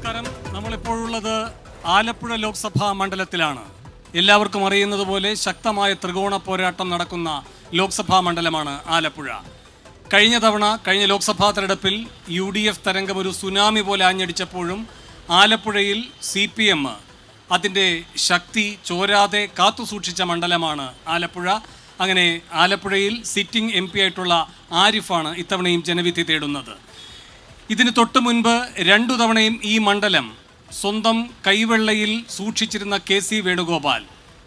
നമസ്കാരം. നമ്മളിപ്പോഴുള്ളത് ആലപ്പുഴ ലോക്സഭാ മണ്ഡലത്തിലാണ്. എല്ലാവർക്കും അറിയുന്നത് പോലെ ശക്തമായ ത്രികോണ പോരാട്ടം നടക്കുന്ന ലോക്സഭാ മണ്ഡലമാണ് ആലപ്പുഴ. കഴിഞ്ഞ ലോക്സഭാ തെരഞ്ഞെടുപ്പിൽ UDF തരംഗം ഒരു സുനാമി പോലെ ആഞ്ഞടിച്ചപ്പോഴും ആലപ്പുഴയിൽ CPM അതിൻ്റെ ശക്തി ചോരാതെ കാത്തുസൂക്ഷിച്ച മണ്ഡലമാണ് ആലപ്പുഴ. അങ്ങനെ ആലപ്പുഴയിൽ സിറ്റിംഗ് MP ആയിട്ടുള്ള ആരിഫാണ് ഇത്തവണയും ജനവിധി തേടുന്നത്. ഇതിന് തൊട്ട് മുൻപ് 2 തവണയും ഈ മണ്ഡലം സ്വന്തം കൈവെള്ളയിൽ സൂക്ഷിച്ചിരുന്ന KC വേണുഗോപാൽ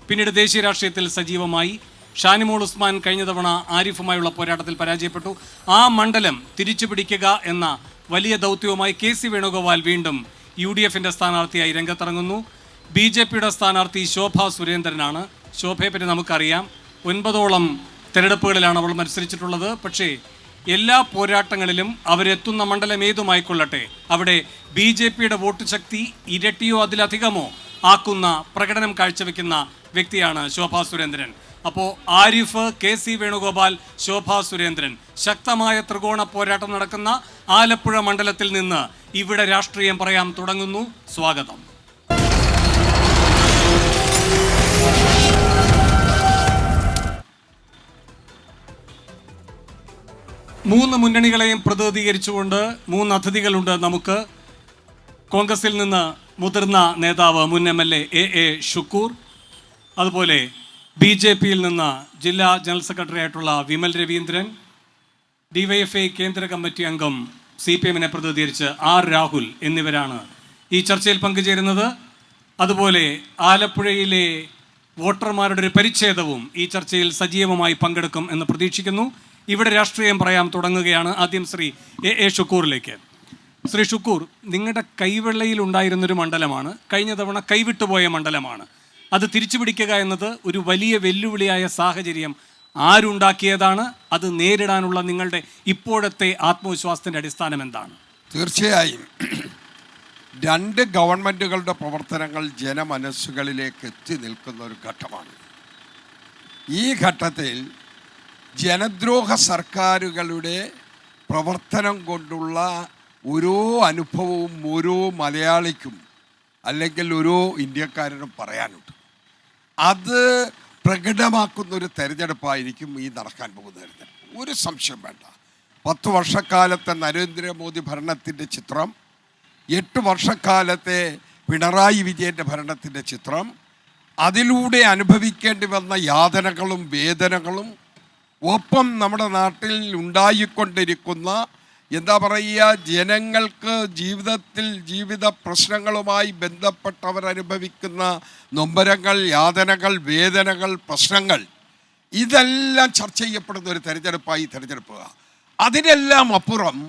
പിന്നീട് ദേശീയ രാഷ്ട്രീയത്തിൽ സജീവമായി. ഷാനിമോൾ ഉസ്മാൻ കഴിഞ്ഞ തവണ ആരിഫുമായുള്ള പോരാട്ടത്തിൽ പരാജയപ്പെട്ടു. ആ മണ്ഡലം തിരിച്ചു പിടിക്കുക എന്ന വലിയ ദൗത്യവുമായി KC വേണുഗോപാൽ വീണ്ടും UDFൻ്റെ സ്ഥാനാർത്ഥിയായി രംഗത്തിറങ്ങുന്നു. BJPയുടെ സ്ഥാനാർത്ഥി ശോഭാ സുരേന്ദ്രനാണ്. ശോഭയെ പറ്റി നമുക്കറിയാം. 9ഓളം തെരഞ്ഞെടുപ്പുകളിലാണ് അവൾ മത്സരിച്ചിട്ടുള്ളത്. പക്ഷേ എല്ലാ പോരാട്ടങ്ങളിലും അവരെത്തുന്ന മണ്ഡലം ഏതുമായിക്കൊള്ളട്ടെ അവിടെ BJPയുടെ വോട്ട് ശക്തി ഇരട്ടിയോ അതിലധികമോ ആക്കുന്ന പ്രകടനം കാഴ്ചവെക്കുന്ന വ്യക്തിയാണ് ശോഭാ സുരേന്ദ്രൻ. അപ്പോൾ ആരിഫ്, KC വേണുഗോപാൽ, ശോഭാ സുരേന്ദ്രൻ, ശക്തമായ ത്രികോണ പോരാട്ടം നടക്കുന്ന ആലപ്പുഴ മണ്ഡലത്തിൽ നിന്ന് ഇവിടെ രാഷ്ട്രീയം പറയാൻ തുടങ്ങുന്നു. സ്വാഗതം. മൂന്ന് മുന്നണികളെയും പ്രതിനിധീകരിച്ചുകൊണ്ട് 3 അതിഥികളുണ്ട് നമുക്ക്. കോൺഗ്രസിൽ നിന്ന് മുതിർന്ന നേതാവ് മുൻ MLA AA ഷുക്കൂർ, അതുപോലെ BJPയിൽ നിന്ന് ജില്ലാ ജനറൽ സെക്രട്ടറി ആയിട്ടുള്ള വിമൽ രവീന്ദ്രൻ, DYFI കേന്ദ്ര കമ്മിറ്റി അംഗം CPMനെ പ്രതിനിധീകരിച്ച് R രാഹുൽ എന്നിവരാണ് ഈ ചർച്ചയിൽ പങ്കുചേരുന്നത്. അതുപോലെ ആലപ്പുഴയിലെ വോട്ടർമാരുടെ ഒരു പരിച്ഛേദവും ഈ ചർച്ചയിൽ സജീവമായി പങ്കെടുക്കും എന്ന് പ്രതീക്ഷിക്കുന്നു. ഇവിടെ രാഷ്ട്രീയം പറയാൻ തുടങ്ങുകയാണ്. ആദ്യം ശ്രീ AA ഷുക്കൂറിലേക്ക്. ശ്രീ ഷുക്കൂർ, നിങ്ങളുടെ കൈവെള്ളയിൽ ഉണ്ടായിരുന്നൊരു മണ്ഡലമാണ്, കഴിഞ്ഞ തവണ കൈവിട്ടുപോയ മണ്ഡലമാണ്. അത് തിരിച്ചു പിടിക്കുക എന്നത് ഒരു വലിയ വെല്ലുവിളിയായ സാഹചര്യം ആരുണ്ടാക്കിയതാണ്? അത് നേരിടാനുള്ള നിങ്ങളുടെ ഇപ്പോഴത്തെ ആത്മവിശ്വാസത്തിൻ്റെ അടിസ്ഥാനം എന്താണ്? തീർച്ചയായും 2 ഗവൺമെൻറ്റുകളുടെ പ്രവർത്തനങ്ങൾ ജനമനസ്സുകളിലേക്ക് എത്തി നിൽക്കുന്ന ഒരു ഘട്ടമാണ്. ഈ ഘട്ടത്തിൽ ജനദ്രോഹ സർക്കാരുകളുടെ പ്രവർത്തനം കൊണ്ടുള്ള ഓരോ അനുഭവവും ഓരോ മലയാളിക്കും അല്ലെങ്കിൽ ഓരോ ഇന്ത്യക്കാരനും പറയാനുണ്ട്. അത് പ്രകടമാക്കുന്നൊരു തെരഞ്ഞെടുപ്പായിരിക്കും ഈ നടക്കാൻ പോകുന്ന തെരഞ്ഞെടുപ്പ്. ഒരു സംശയം വേണ്ട. 10 വർഷക്കാലത്തെ നരേന്ദ്രമോദി ഭരണത്തിൻ്റെ ചിത്രം, 8 വർഷക്കാലത്തെ പിണറായി വിജയൻ്റെ ഭരണത്തിൻ്റെ ചിത്രം, അതിലൂടെ അനുഭവിക്കേണ്ടി വന്ന യാതനകളും വേദനകളും, ഒപ്പം നമ്മുടെ നാട്ടിൽ ഉണ്ടായിക്കൊണ്ടിരിക്കുന്ന എന്താ പറയുക, ജനങ്ങൾക്ക് ജീവിത പ്രശ്നങ്ങളുമായി ബന്ധപ്പെട്ടവർ അനുഭവിക്കുന്ന നൊമ്പരങ്ങൾ, യാതനകൾ, വേദനകൾ, പ്രശ്നങ്ങൾ, ഇതെല്ലാം ചർച്ച ചെയ്യപ്പെടുന്ന ഒരു തെരഞ്ഞെടുപ്പായി തിരഞ്ഞെടുക്കുക. അതിനെല്ലാം അപ്പുറം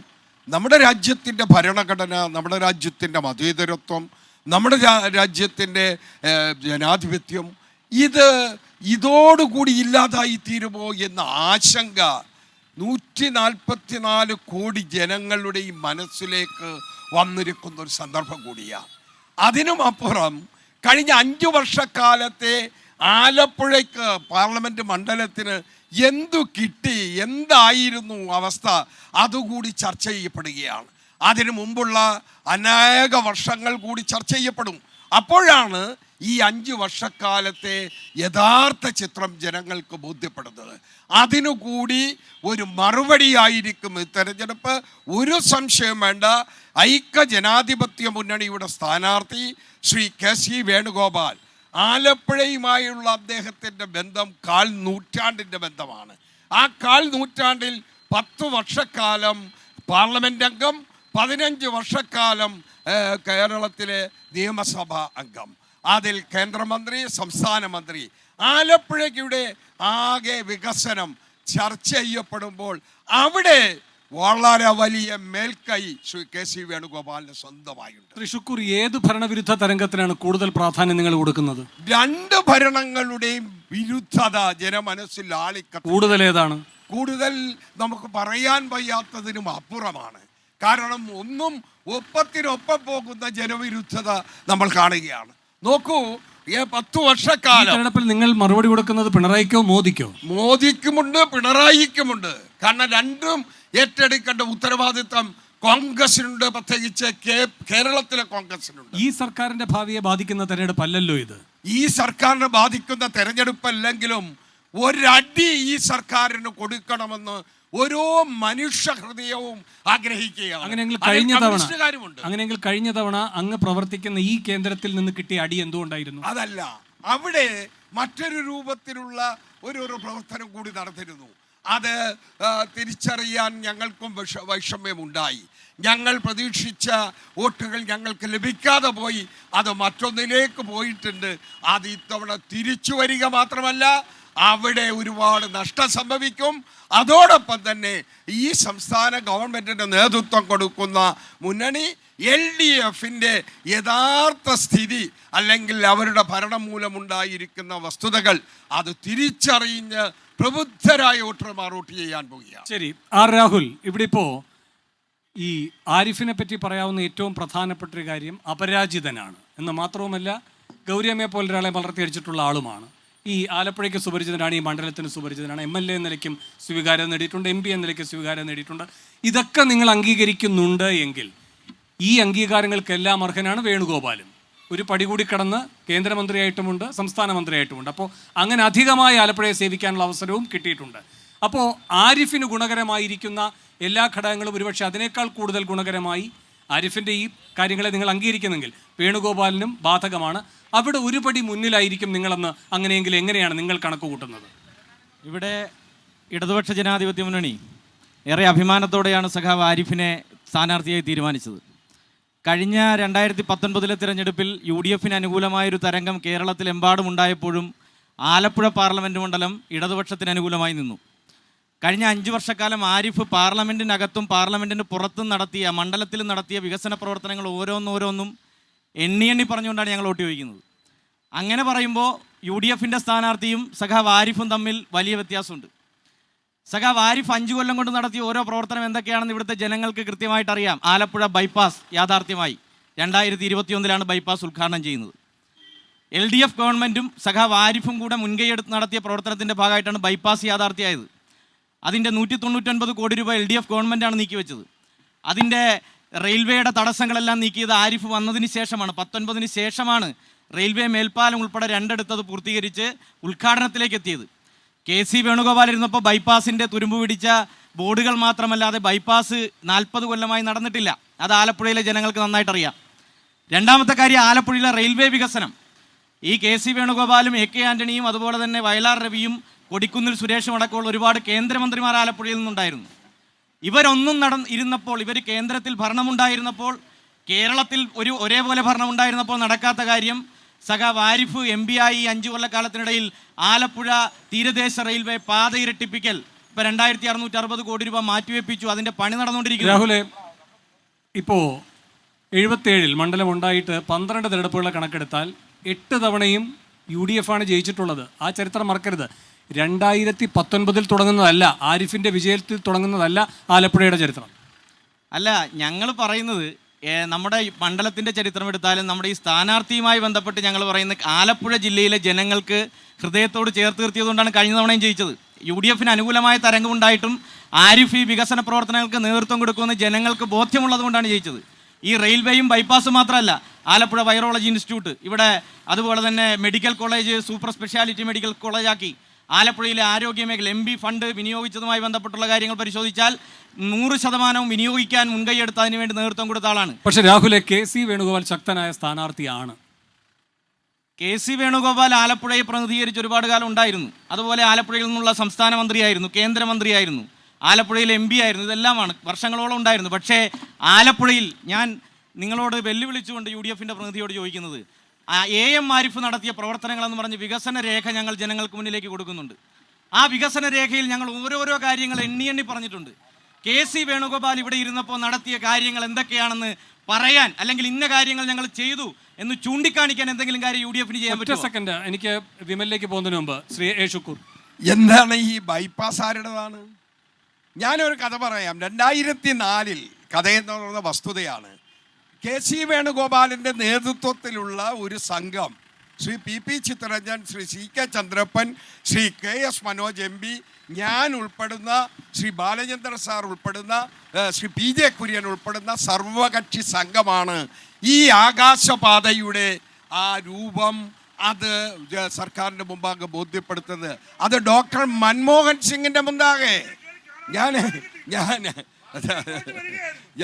നമ്മുടെ രാജ്യത്തിൻ്റെ ഭരണഘടന, നമ്മുടെ രാജ്യത്തിൻ്റെ മതേതരത്വം, നമ്മുടെ രാജ്യത്തിൻ്റെ ജനാധിപത്യം, ഇതോടുകൂടി ഇല്ലാതായി തീരുമോ എന്ന ആശങ്ക 144 കോടി ജനങ്ങളുടെയും മനസ്സിലേക്ക് വന്നിരിക്കുന്ന ഒരു സന്ദർഭം കൂടിയാണ്. അതിനും അപ്പുറം കഴിഞ്ഞ 5 വർഷക്കാലത്തെ ആലപ്പുഴയ്ക്ക് പാർലമെൻറ്റ് മണ്ഡലത്തിന് എന്തു കിട്ടി, എന്തായിരുന്നു അവസ്ഥ, അതുകൂടി ചർച്ച ചെയ്യപ്പെടുകയാണ്. അതിനു മുമ്പുള്ള അനേക വർഷങ്ങൾ കൂടി ചർച്ച ചെയ്യപ്പെടും. അപ്പോഴാണ് ഈ 5 വർഷക്കാലത്തെ യഥാർത്ഥ ചിത്രം ജനങ്ങൾക്ക് ബോധ്യപ്പെടുന്നത്. അതിനുകൂടി ഒരു മറുപടിയായിരിക്കും ഈ തെരഞ്ഞെടുപ്പ്. ഒരു സംശയം വേണ്ട. ഐക്യ ജനാധിപത്യ മുന്നണിയുടെ സ്ഥാനാർത്ഥി ശ്രീ KC വേണുഗോപാൽ, ആലപ്പുഴയുമായുള്ള അദ്ദേഹത്തിൻ്റെ ബന്ധം 1/4 നൂറ്റാണ്ടിൻ്റെ ബന്ധമാണ്. ആ 1/4 നൂറ്റാണ്ടിൽ 10 വർഷക്കാലം പാർലമെൻ്റ് അംഗം, 15 വർഷക്കാലം കേരളത്തിലെ നിയമസഭാ അംഗം, അതിൽ കേന്ദ്രമന്ത്രി, സംസ്ഥാന മന്ത്രി. ആലപ്പുഴയുടെ ആകെ വികസനം ചർച്ച ചെയ്യപ്പെടുമ്പോൾ അവിടെ വളരെ വലിയ മേൽക്കൈ ശ്രീ KC വേണുഗോപാലിന് സ്വന്തമായുണ്ട്. ശ്രീ ഷുക്കൂർ, ഏത് ഭരണവിരുദ്ധ തരംഗത്തിനാണ് കൂടുതൽ പ്രാധാന്യം നിങ്ങൾ കൊടുക്കുന്നത്? 2 ഭരണങ്ങളുടെയും വിരുദ്ധത ജനമനസ്സിൽ കൂടുതൽ ഏതാണ്? കൂടുതൽ നമുക്ക് പറയാൻ വയ്യാത്തതിനും അപ്പുറമാണ്. കാരണം ഒന്നും ഒപ്പത്തിനൊപ്പം പോകുന്ന ജനവിരുദ്ധത നമ്മൾ കാണുകയാണ്. നോക്കൂ, 10 വർഷക്കാലം തെരഞ്ഞെടുപ്പിൽ നിങ്ങൾ മറുപടി കൊടുക്കുന്നത് പിണറായിക്കോ മോദിക്കോ? മോദിക്കുമുണ്ട്, പിണറായിക്കുമുണ്ട്. കാരണം രണ്ടും ഏറ്റെടുക്കേണ്ട ഉത്തരവാദിത്വം കോൺഗ്രസിനുണ്ട്, പ്രത്യേകിച്ച് കേരളത്തിലെ കോൺഗ്രസിനുണ്ട്. ഈ സർക്കാരിന്റെ ഭാവിയെ ബാധിക്കുന്ന തെരഞ്ഞെടുപ്പല്ലല്ലോ ഇത്. ഈ സർക്കാരിനെ ബാധിക്കുന്ന തെരഞ്ഞെടുപ്പല്ലെങ്കിലും ഒരടി ഈ സർക്കാരിന് കൊടുക്കണമെന്ന് ഓരോ മനുഷ്യ ഹൃദയവും ആഗ്രഹിക്കുകയാണ്. അങ്ങനെയെങ്കിൽ കഴിഞ്ഞ തവണ അങ്ങ് പ്രവർത്തിക്കുന്ന ഈ കേന്ദ്രത്തിൽ നിന്ന് കിട്ടിയ അടി എന്തുകൊണ്ടായിരുന്നു? അതല്ല, അവിടെ മറ്റൊരു രൂപത്തിലുള്ള ഒരു പ്രവർത്തനം കൂടി നടത്തിയിരുന്നു. അത് തിരിച്ചറിയാൻ ഞങ്ങൾക്കും വൈഷമ്യമുണ്ടായി. ഞങ്ങൾ പ്രതീക്ഷിച്ച വോട്ടുകൾ ഞങ്ങൾക്ക് ലഭിക്കാതെ പോയി. അത് മറ്റൊന്നിലേക്ക് പോയിട്ടുണ്ട്. അത് ഇത്തവണ തിരിച്ചു വരിക മാത്രമല്ല, അവിടെ ഒരുപാട് നഷ്ടം സംഭവിക്കും. അതോടൊപ്പം തന്നെ ഈ സംസ്ഥാന ഗവൺമെൻറ്റിൻ്റെ നേതൃത്വം കൊടുക്കുന്ന മുന്നണി LDFിൻ്റെ യഥാർത്ഥ സ്ഥിതി അല്ലെങ്കിൽ അവരുടെ ഭരണം മൂലമുണ്ടായിരിക്കുന്ന വസ്തുതകൾ അത് തിരിച്ചറിഞ്ഞ് പ്രബുദ്ധരായ വോട്ടർമാർ വോട്ട് ചെയ്യാൻ പോവുകയാണ്. ശരി, രാഹുൽ, ഇവിടെ ഇപ്പോൾ ഈ ആരിഫിനെ പറ്റി പറയാവുന്ന ഏറ്റവും പ്രധാനപ്പെട്ട ഒരു കാര്യം അപരാജിതനാണ് എന്ന് മാത്രവുമല്ല, ഗൗരിയമ്മയെ പോലെ ഒരാളെ വളർത്തിയടിച്ചിട്ടുള്ള ആളുമാണ്. ഈ ആലപ്പുഴയ്ക്ക് സുപരിചിതനാണ്, ഈ മണ്ഡലത്തിന് സുപരിചിതനാണ്. MLA എന്ന നിലയ്ക്കും സ്വീകാര്യത നേടിയിട്ടുണ്ട്, MP എന്ന നിലയ്ക്ക് സ്വീകാര്യത നേടിയിട്ടുണ്ട്. ഇതൊക്കെ നിങ്ങൾ അംഗീകരിക്കുന്നുണ്ട് എങ്കിൽ ഈ അംഗീകാരങ്ങൾക്കെല്ലാം അർഹനാണ് വേണുഗോപാലും. ഒരു പടി കൂടി കടന്ന് കേന്ദ്രമന്ത്രിയായിട്ടുമുണ്ട്, സംസ്ഥാന മന്ത്രിയായിട്ടുമുണ്ട്. അപ്പോൾ അങ്ങനെ അധികമായി ആലപ്പുഴയെ സേവിക്കാനുള്ള അവസരവും കിട്ടിയിട്ടുണ്ട്. അപ്പോൾ ആരിഫിന് ഗുണകരമായിരിക്കുന്ന എല്ലാ ഘടകങ്ങളും ഒരുപക്ഷെ അതിനേക്കാൾ കൂടുതൽ ഗുണകരമായി ആരിഫിൻ്റെ ഈ കാര്യങ്ങളെ നിങ്ങൾ അംഗീകരിക്കുന്നെങ്കിൽ വേണുഗോപാലിനും ബാധകമാണ്. അവിടെ ഒരു പടി മുന്നിലായിരിക്കും നിങ്ങളെന്ന് അങ്ങനെയെങ്കിൽ എങ്ങനെയാണ് നിങ്ങൾ കണക്ക് കൂട്ടുന്നത്? ഇവിടെ ഇടതുപക്ഷ ജനാധിപത്യ മുന്നണി ഏറെ അഭിമാനത്തോടെയാണ് സഖാവ് ആരിഫിനെ സ്ഥാനാർത്ഥിയായി തീരുമാനിച്ചത്. കഴിഞ്ഞ 2019 തിരഞ്ഞെടുപ്പിൽ UDFിന് അനുകൂലമായൊരു തരംഗം കേരളത്തിലെമ്പാടും ഉണ്ടായപ്പോഴും ആലപ്പുഴ പാർലമെൻറ്റ് മണ്ഡലം ഇടതുപക്ഷത്തിന് അനുകൂലമായി നിന്നു. കഴിഞ്ഞ 5 വർഷക്കാലം ആരിഫ് പാർലമെൻറ്റിനകത്തും പാർലമെൻറ്റിന് പുറത്തും നടത്തിയ മണ്ഡലത്തിൽ നടത്തിയ വികസന പ്രവർത്തനങ്ങൾ ഓരോന്നോരോന്നും എണ്ണി പറഞ്ഞുകൊണ്ടാണ് ഞങ്ങൾ വോട്ട് ചോദിക്കുന്നത്. അങ്ങനെ പറയുമ്പോൾ UDFിൻ്റെ സ്ഥാനാർത്ഥിയും സഖാവ് ആരിഫും തമ്മിൽ വലിയ വ്യത്യാസമുണ്ട്. സഖാവ് ആരിഫ് 5 കൊല്ലം കൊണ്ട് നടത്തിയ ഓരോ പ്രവർത്തനം എന്തൊക്കെയാണെന്ന് ഇവിടുത്തെ ജനങ്ങൾക്ക് കൃത്യമായിട്ട് അറിയാം. ആലപ്പുഴ ബൈപ്പാസ് യാഥാർത്ഥ്യമായി. 2021 ബൈപ്പാസ് ഉദ്ഘാടനം ചെയ്യുന്നത്. LDF ഗവൺമെൻറ്റും സഖാവ് ആരിഫും കൂടെ മുൻകൈയെടുത്ത് നടത്തിയ പ്രവർത്തനത്തിൻ്റെ ഭാഗമായിട്ടാണ് ബൈപ്പാസ് യാഥാർത്ഥ്യമായത്. അതിൻ്റെ 199 കോടി രൂപ LDF ഗവൺമെൻറ്റാണ് നീക്കിവെച്ചത്. അതിൻ്റെ റെയിൽവേയുടെ തടസ്സങ്ങളെല്ലാം നീക്കിയത് ആരിഫ് വന്നതിന് ശേഷമാണ്. 19 ശേഷമാണ് റെയിൽവേ മേൽപ്പാലം ഉൾപ്പെടെ 2 എടുത്തത് പൂർത്തീകരിച്ച് ഉദ്ഘാടനത്തിലേക്ക് എത്തിയത്. KC വേണുഗോപാൽ ഇരുന്നപ്പോൾ ബൈപ്പാസിൻ്റെ തുരുമ്പ് പിടിച്ച ബോർഡുകൾ മാത്രമല്ലാതെ ബൈപ്പാസ് 40 കൊല്ലമായി നടന്നിട്ടില്ല. അത് ആലപ്പുഴയിലെ ജനങ്ങൾക്ക് നന്നായിട്ടറിയാം. രണ്ടാമത്തെ കാര്യം ആലപ്പുഴയിലെ റെയിൽവേ വികസനം. ഈ KC വേണുഗോപാലും AK ആൻ്റണിയും അതുപോലെ തന്നെ വയലാർ രവിയും കൊടിക്കുന്നിൽ സുരേഷും അടക്കമുള്ള ഒരുപാട് കേന്ദ്രമന്ത്രിമാർ ആലപ്പുഴയിൽ നിന്നുണ്ടായിരുന്നു. ഇവരൊന്നും ഇരുന്നപ്പോൾ, ഇവർ കേന്ദ്രത്തിൽ ഭരണമുണ്ടായിരുന്നപ്പോൾ, കേരളത്തിൽ ഒരേപോലെ ഭരണമുണ്ടായിരുന്നപ്പോൾ നടക്കാത്ത കാര്യം സഖാവ് ആരിഫ് MP ആയി 5 കൊല്ലക്കാലത്തിനിടയിൽ ആലപ്പുഴ തീരദേശ റെയിൽവേ പാത ഇരട്ടിപ്പിക്കൽ ഇപ്പോൾ 2660 കോടി രൂപ മാറ്റിവെപ്പിച്ചു. അതിൻ്റെ പണി നടന്നുകൊണ്ടിരിക്കുന്നു. രാഹുലെ, ഇപ്പോൾ 77 മണ്ഡലം ഉണ്ടായിട്ട് 12 തെരഞ്ഞെടുപ്പുകളുടെ കണക്കെടുത്താൽ 8 തവണയും UDF ആണ് ജയിച്ചിട്ടുള്ളത്. ആ ചരിത്രം മറക്കരുത്. 2019 തുടങ്ങുന്നതല്ല, ആരിഫിൻ്റെ വിജയത്തിൽ തുടങ്ങുന്നതല്ല ആലപ്പുഴയുടെ ചരിത്രം. അല്ല, ഞങ്ങൾ പറയുന്നത് നമ്മുടെ മണ്ഡലത്തിൻ്റെ ചരിത്രം എടുത്താലും നമ്മുടെ ഈ സ്ഥാനാർത്ഥിയുമായി ബന്ധപ്പെട്ട് ഞങ്ങൾ പറയുന്നത് ആലപ്പുഴ ജില്ലയിലെ ജനങ്ങൾക്ക് ഹൃദയത്തോട് ചേർത്ത് നിർത്തിയതുകൊണ്ടാണ് കഴിഞ്ഞ തവണയും ജയിച്ചത്. UDFിന് അനുകൂലമായ തരംഗമുണ്ടായിട്ടും ആരിഫ് ഈ വികസന പ്രവർത്തനങ്ങൾക്ക് നേതൃത്വം കൊടുക്കുമെന്ന് ജനങ്ങൾക്ക് ബോധ്യമുള്ളത് കൊണ്ടാണ് ജയിച്ചത്. ഈ റെയിൽവേയും ബൈപ്പാസും മാത്രമല്ല, ആലപ്പുഴ വൈറോളജി ഇൻസ്റ്റിറ്റ്യൂട്ട് ഇവിടെ, അതുപോലെ തന്നെ medical college super speciality medical കോളേജാക്കി. ആലപ്പുഴയിലെ ആരോഗ്യമേഖല MP ഫണ്ട് വിനിയോഗിച്ചതുമായി ബന്ധപ്പെട്ടുള്ള കാര്യങ്ങൾ പരിശോധിച്ചാൽ 100% വിനിയോഗിക്കാൻ മുൻകൈയെടുത്ത് അതിനു വേണ്ടി നേതൃത്വം കൊടുത്ത ആളാണ്. പക്ഷേ രാഹുലെ, KC വേണുഗോപാൽ ശക്തനായ സ്ഥാനാർത്ഥിയാണ്. KC വേണുഗോപാൽ ആലപ്പുഴയെ പ്രതിനിധീകരിച്ച് ഒരുപാട് കാലം ഉണ്ടായിരുന്നു. അതുപോലെ ആലപ്പുഴയിൽ നിന്നുള്ള സംസ്ഥാന മന്ത്രിയായിരുന്നു, കേന്ദ്രമന്ത്രിയായിരുന്നു, ആലപ്പുഴയിൽ MP ആയിരുന്നു. ഇതെല്ലാമാണ് വർഷങ്ങളോളം ഉണ്ടായിരുന്നു. പക്ഷേ ആലപ്പുഴയിൽ ഞാൻ നിങ്ങളോട് വെല്ലുവിളിച്ചുകൊണ്ട് UDFിൻ്റെ പ്രതിനിധിയോട് ചോദിക്കുന്നത്, AM ആരിഫ് നടത്തിയ പ്രവർത്തനങ്ങളെന്ന് പറഞ്ഞ് വികസന രേഖ ഞങ്ങൾ ജനങ്ങൾക്ക് മുന്നിലേക്ക് കൊടുക്കുന്നുണ്ട്. ആ വികസന രേഖയിൽ ഞങ്ങൾ ഓരോരോ കാര്യങ്ങൾ എണ്ണി പറഞ്ഞിട്ടുണ്ട്. KC വേണുഗോപാൽ ഇവിടെ ഇരുന്നപ്പോൾ നടത്തിയ കാര്യങ്ങൾ എന്തൊക്കെയാണെന്ന് പറയാൻ, അല്ലെങ്കിൽ ഇന്ന കാര്യങ്ങൾ ഞങ്ങൾ ചെയ്തു എന്ന് ചൂണ്ടിക്കാണിക്കാൻ എന്തെങ്കിലും കാര്യം UDFിന് ചെയ്യാൻ പറ്റുമോ? സെക്കൻഡ്, എനിക്ക് വിമലിലേക്ക് പോകുന്നതിന് മുമ്പ് ശ്രീ A. ഷുക്കൂർ, എന്താണ് ഈ ബൈപ്പാസ് ആരുടേതാണ്? ഞാനൊരു കഥ പറയാം. 2004 കഥയെന്ന് പറയുന്ന വസ്തുതയാണ്. KC വേണുഗോപാലിൻ്റെ നേതൃത്വത്തിലുള്ള ഒരു സംഘം, Shri PP Chittaranjan, Shri CK Chandrappan, Shri KS Manoj MP, ഞാൻ ഉൾപ്പെടുന്ന ശ്രീ ബാലചന്ദ്രൻ സാർ ഉൾപ്പെടുന്ന ശ്രീ PJ കുര്യൻ ഉൾപ്പെടുന്ന സർവകക്ഷി സംഘമാണ് ഈ ആകാശപാതയുടെ ആ രൂപം അത് സർക്കാരിൻ്റെ മുമ്പാകെ ബോധ്യപ്പെടുത്തുന്നത്. അത് ഡോക്ടർ മൻമോഹൻ സിംഗിൻ്റെ മുമ്പാകെ ഞാൻ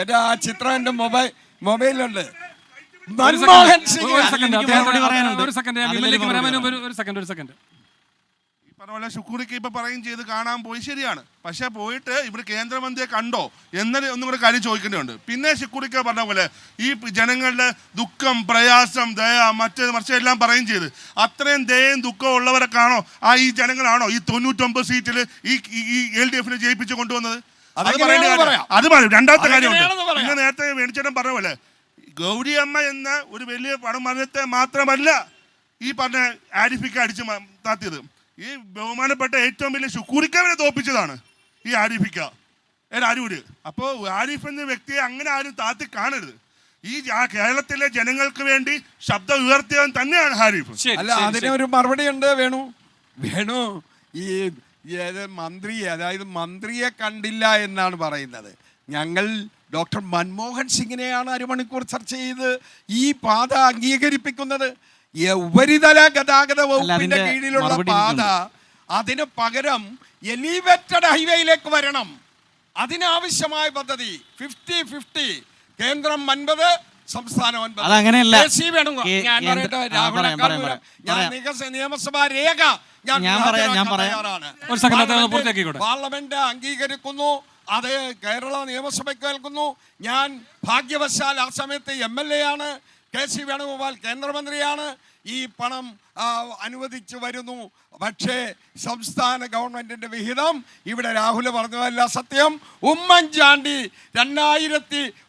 എൻ്റെ ആ ചിത്രം എൻ്റെ മൊബൈലുണ്ട്. മൻമോഹൻ സിംഗ് ഒരു സെക്കൻഡ് പറഞ്ഞ പോലെ ഷുക്കൂറിക്ക് ഇപ്പൊ പറയും ചെയ്ത് കാണാൻ പോയി, ശരിയാണ്. പക്ഷെ പോയിട്ട് ഇവിടെ കേന്ദ്രമന്ത്രിയെ കണ്ടോ എന്നൊരു ഒന്നും കൂടെ കാര്യം ചോദിക്കേണ്ടതുണ്ട്. പിന്നെ ഷുക്കൂറിക്ക് പറഞ്ഞ പോലെ ഈ ജനങ്ങളുടെ ദുഃഖം, പ്രയാസം, ദയ, മറ്റെല്ലാം പറയും ചെയ്ത് അത്രയും ദയയും ദുഃഖവും ഉള്ളവരൊക്കെയാണോ ഈ ജനങ്ങളാണോ ഈ 99 സീറ്റിൽ ഈ LDF ജയിപ്പിച്ച് കൊണ്ടുവന്നത്? അത് പറയും. രണ്ടാമത്തെ കാര്യമുണ്ട്. പിന്നെ നേരത്തെ വേണിച്ചേട്ടൻ പറഞ്ഞ പോലെ ഗൗരിയമ്മ എന്ന ഒരു വലിയ പണമരത്തെ മാത്രമല്ല ഈ പറഞ്ഞ ആരിഫിക്ക് അടിച്ച് താത്തിയത്. ഈ ബഹുമാനപ്പെട്ട ഏറ്റവും വലിയ ഷുക്കൂറിക്കവനെ തോപ്പിച്ചതാണ് ഈ ആരിഫിക്ക ആരൂര്. അപ്പോൾ ആരിഫ് എന്ന വ്യക്തിയെ അങ്ങനെ ആരും താത്തി കാണരുത്. ഈ കേരളത്തിലെ ജനങ്ങൾക്ക് വേണ്ടി ശബ്ദം ഉയർത്തിയവൻ തന്നെയാണ് ഹാരിഫ്. അല്ല, അതിന് ഒരു മറുപടി ഉണ്ട്. വേണു ഈ മന്ത്രിയെ കണ്ടില്ല എന്നാണ് പറയുന്നത്. ഞങ്ങൾ ഡോക്ടർ മൻമോഹൻ സിംഗിനെയാണ് അരമണിക്കൂർ ചർച്ച ചെയ്ത് ഈ പാത അംഗീകരിപ്പിക്കുന്നത്. ഉപരിതല ഗതാഗത വകുപ്പിന്റെ കീഴിലുള്ള പാത അതിന് പകരം എലിവേറ്റഡ് ഹൈവേയിലേക്ക് വരണം. അതിനാവശ്യമായ പദ്ധതി 50-50 കേന്ദ്രം 50 സംസ്ഥാനം 9. നിയമസഭാ രേഖ പാർലമെന്റ് അംഗീകരിക്കുന്നു. അത് കേരള നിയമസഭയ്ക്ക് കേൾക്കുന്നു. ഞാൻ ഭാഗ്യവശാൽ ആ സമയത്ത് MLA ആണ്. KC വേണുഗോപാൽ കേന്ദ്രമന്ത്രിയാണ്. ഈ പണം അനുവദിച്ചു വരുന്നു. പക്ഷേ സംസ്ഥാന ഗവൺമെന്റിന്റെ വിഹിതം ഇവിടെ രാഹുൽ പറഞ്ഞതല്ല സത്യം. ഉമ്മൻചാണ്ടി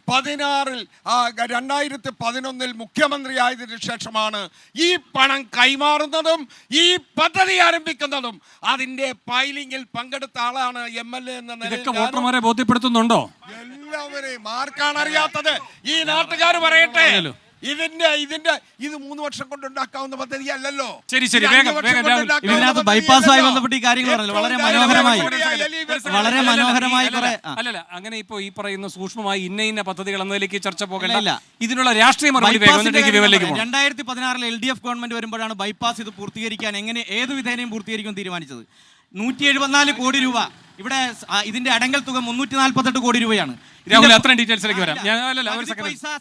2011 മുഖ്യമന്ത്രിയായതിനു ശേഷമാണ് ഈ പണം കൈമാറുന്നതും ഈ പദ്ധതി ആരംഭിക്കുന്നതും. അതിന്റെ ഫയലിംഗിൽ പങ്കെടുത്ത ആളാണ് MLA എന്ന നിലയിൽ. വോട്ടർമാരെ ബോധ്യപ്പെടുത്തുന്നുണ്ടോ? എല്ലാവരെയും. ആർക്കാണ് അറിയാത്തത്? ഈ നാട്ടുകാർ പറയട്ടെ. ഇത് 3 വർഷം കൊണ്ട് ഉണ്ടാക്കാവുന്ന പദ്ധതി അല്ലല്ലോ. ബൈപ്പാസുമായി ബന്ധപ്പെട്ട് ഈ കാര്യങ്ങൾ പറഞ്ഞല്ലോ വളരെ മനോഹരമായി. അല്ലല്ല, അങ്ങനെ ഇപ്പൊ ഈ പറയുന്ന സൂക്ഷ്മമായി ഇന്ന പദ്ധതികൾ എന്നതിലേക്ക് ചർച്ച പോകണ്ട. ഇതിനുള്ള രാഷ്ട്രീയ മറുപടി 2016 LDF ഗവൺമെന്റ് വരുമ്പോഴാണ് ബൈപ്പാസ് ഇത് പൂർത്തീകരിക്കാൻ ഏത് വിധേനയും പൂർത്തീകരിക്കാൻ തീരുമാനിച്ചത്. 174 കോടി രൂപ. ഇവിടെ ഇതിന്റെ അടങ്കൽ തുക 348 കോടി രൂപയാണ്. അത്രയും ഡീറ്റെയിൽസിലേക്ക് വരാം.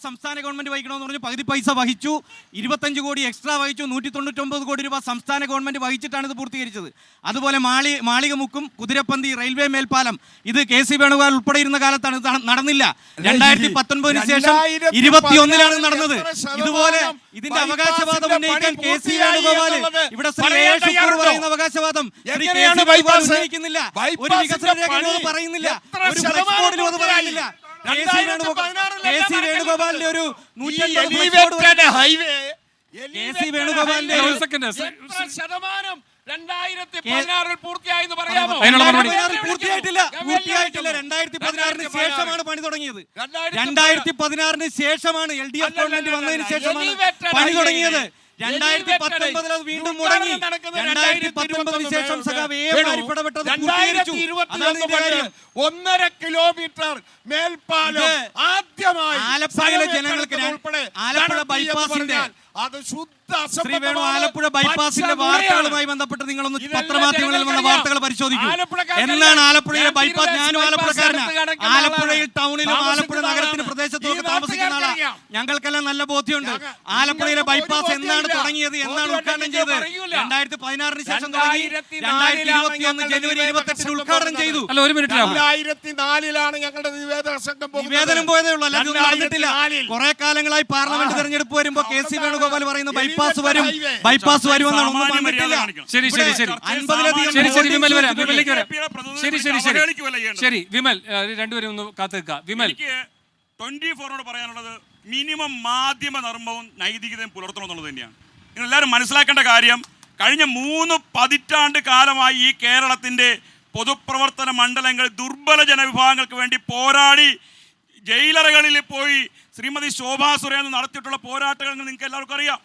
സംസ്ഥാന ഗവൺമെന്റ് വഹിക്കണമെന്ന് പറഞ്ഞു. പകുതി പൈസ വഹിച്ചു. 25 കോടി എക്സ്ട്രാ വഹിച്ചു. 199 കോടി രൂപ സംസ്ഥാന ഗവൺമെന്റ് വഹിച്ചിട്ടാണ് ഇത് പൂർത്തീകരിച്ചത്. അതുപോലെ മാളികമുക്കും കുതിരപ്പന്തി റെയിൽവേ മേൽപ്പാലം ഇത് KC വേണുഗോപാൽ ഉൾപ്പെടെ ഇരുന്ന കാലത്താണ് ഇത് നടന്നില്ല. 2019 ശേഷം 21 നടന്നത്. ഇതുപോലെ ഇതിന്റെ അവകാശവാദം ഉന്നയിക്കാൻ KC വേണുഗോപാൽ ഇവിടെ പറയുന്ന അവകാശവാദം ഉന്നയിക്കുന്നില്ല. ഒരു വികസന രേഖയോട് പറയുന്നില്ല. ഒരു ഫ്ലെക്സ് പറയുന്നില്ല. KC വേണുഗോപാലിന്റെ ഒരു 150 ഹൈവേ KC വേണുഗോപാലിന്റെ 2016 പൂർത്തിയായെന്ന് പറയാമോ? പൂർത്തിയായിട്ടില്ല. 2016 ശേഷമാണ് പണി തുടങ്ങിയത്. 2016 ശേഷമാണ് LDF ഗവൺമെന്റ് വന്നതിന് ശേഷമാണ് പണി തുടങ്ങിയത്. 2019 അത് വീണ്ടും മുടങ്ങി. 2019 ശേഷം ഇടപെട്ടത് 1.5 കിലോമീറ്റർ മേൽപ്പാലം ആദ്യമായി ആലപ്പുഴയിലെ ജനങ്ങൾക്ക് ആലപ്പുഴ ബൈപ്പാസിന്റെ ആലപ്പുഴ ബൈപ്പാസിന്റെ വാർത്തകളുമായി ബന്ധപ്പെട്ട് നിങ്ങളൊന്ന് പത്രമാധ്യമങ്ങളിൽ വന്ന വാർത്തകൾ പരിശോധിക്കൂ. എന്നാണ് ആലപ്പുഴയിലെ ബൈപ്പാസ്? ഞാനും ആലപ്പുഴക്കാരനാണ്. ആലപ്പുഴയിൽ ടൗണിലും ആലപ്പുഴ നഗരത്തിന് പ്രദേശത്തൊക്കെ താമസിക്കുന്ന ആളാണ്. ഞങ്ങൾക്കെല്ലാം നല്ല ബോധ്യമുണ്ട് ആലപ്പുഴയിലെ ബൈപ്പാസ് എന്നാണ് തുടങ്ങിയത്, എന്നാണ് ഉദ്ഘാടനം ചെയ്തത്. 2016 ശേഷം തുടങ്ങി. 2021 ജനുവരി 28 ഉദ്ഘാടനം ചെയ്തു. 2004 ഞങ്ങളുടെ നിവേദനം പോയതേ ഉള്ളൂ, അല്ലാതെ നടന്നിട്ടില്ല. കുറെ കാലങ്ങളായി പാർലമെന്റ് തെരഞ്ഞെടുപ്പ് വരുമ്പോൾ KC വേണുഗോപാൽ പറയുന്നു ബൈപ്പാസ് വരും എന്നാണ്. ഒന്നും വന്നിട്ടില്ല. ശരി വിമൽ, രണ്ടുപേരും ഒന്ന് കാത്തുനിൽക്കുക. വിമൽ, 24 പറയാനുള്ളത് മിനിമം മാധ്യമ ധർമ്മവും നൈതികതയും പുലർത്തണമെന്നുള്ളത് തന്നെയാണ്. നിങ്ങളെല്ലാവരും മനസ്സിലാക്കേണ്ട കാര്യം, കഴിഞ്ഞ 3 പതിറ്റാണ്ട് കാലമായി ഈ കേരളത്തിൻ്റെ പൊതുപ്രവർത്തന മണ്ഡലങ്ങൾ ദുർബല ജനവിഭാഗങ്ങൾക്ക് വേണ്ടി പോരാടി ജയിലറകളിൽ പോയി ശ്രീമതി ശോഭാ സുരേന്ദ്രൻ നടത്തിയിട്ടുള്ള പോരാട്ടങ്ങൾ നിങ്ങൾക്ക് എല്ലാവർക്കും അറിയാം.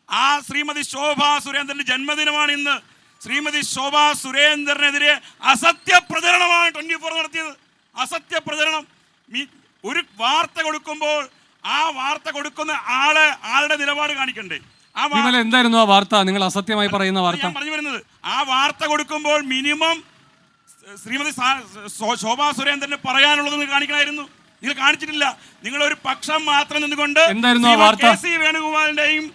ആ ശ്രീമതി ശോഭാ സുരേന്ദ്രൻ്റെ ജന്മദിനമാണ് ഇന്ന്. ശ്രീമതി ശോഭാ സുരേന്ദ്രനെതിരെ അസത്യ പ്രചരണമാണ് 24 നടത്തിയത്. അസത്യ പ്രചരണം. ഒരു വാർത്ത കൊടുക്കുമ്പോൾ ആ വാർത്ത കൊടുക്കുന്ന ആളുടെ നിലപാട് കാണിക്കണ്ടേ? എന്തായിരുന്നു ആ വാർത്ത? നിങ്ങൾ അസത്യമായി പറയുന്ന വാർത്ത. ഞാൻ പറഞ്ഞു വരുന്നത്, ആ വാർത്ത കൊടുക്കുമ്പോൾ മിനിമം ശ്രീമതി ശോഭാ സുരേന്ദ്രന് പറയാനുള്ളത് നിങ്ങൾ കാണിക്കണമായിരുന്നു. നിങ്ങൾ കാണിച്ചിട്ടില്ല. നിങ്ങൾ ഒരു പക്ഷം മാത്രം നിന്നുകൊണ്ട് എന്തായിരുന്നു ആ വാർത്ത? KC വേണുഗോപാലിന്റെയും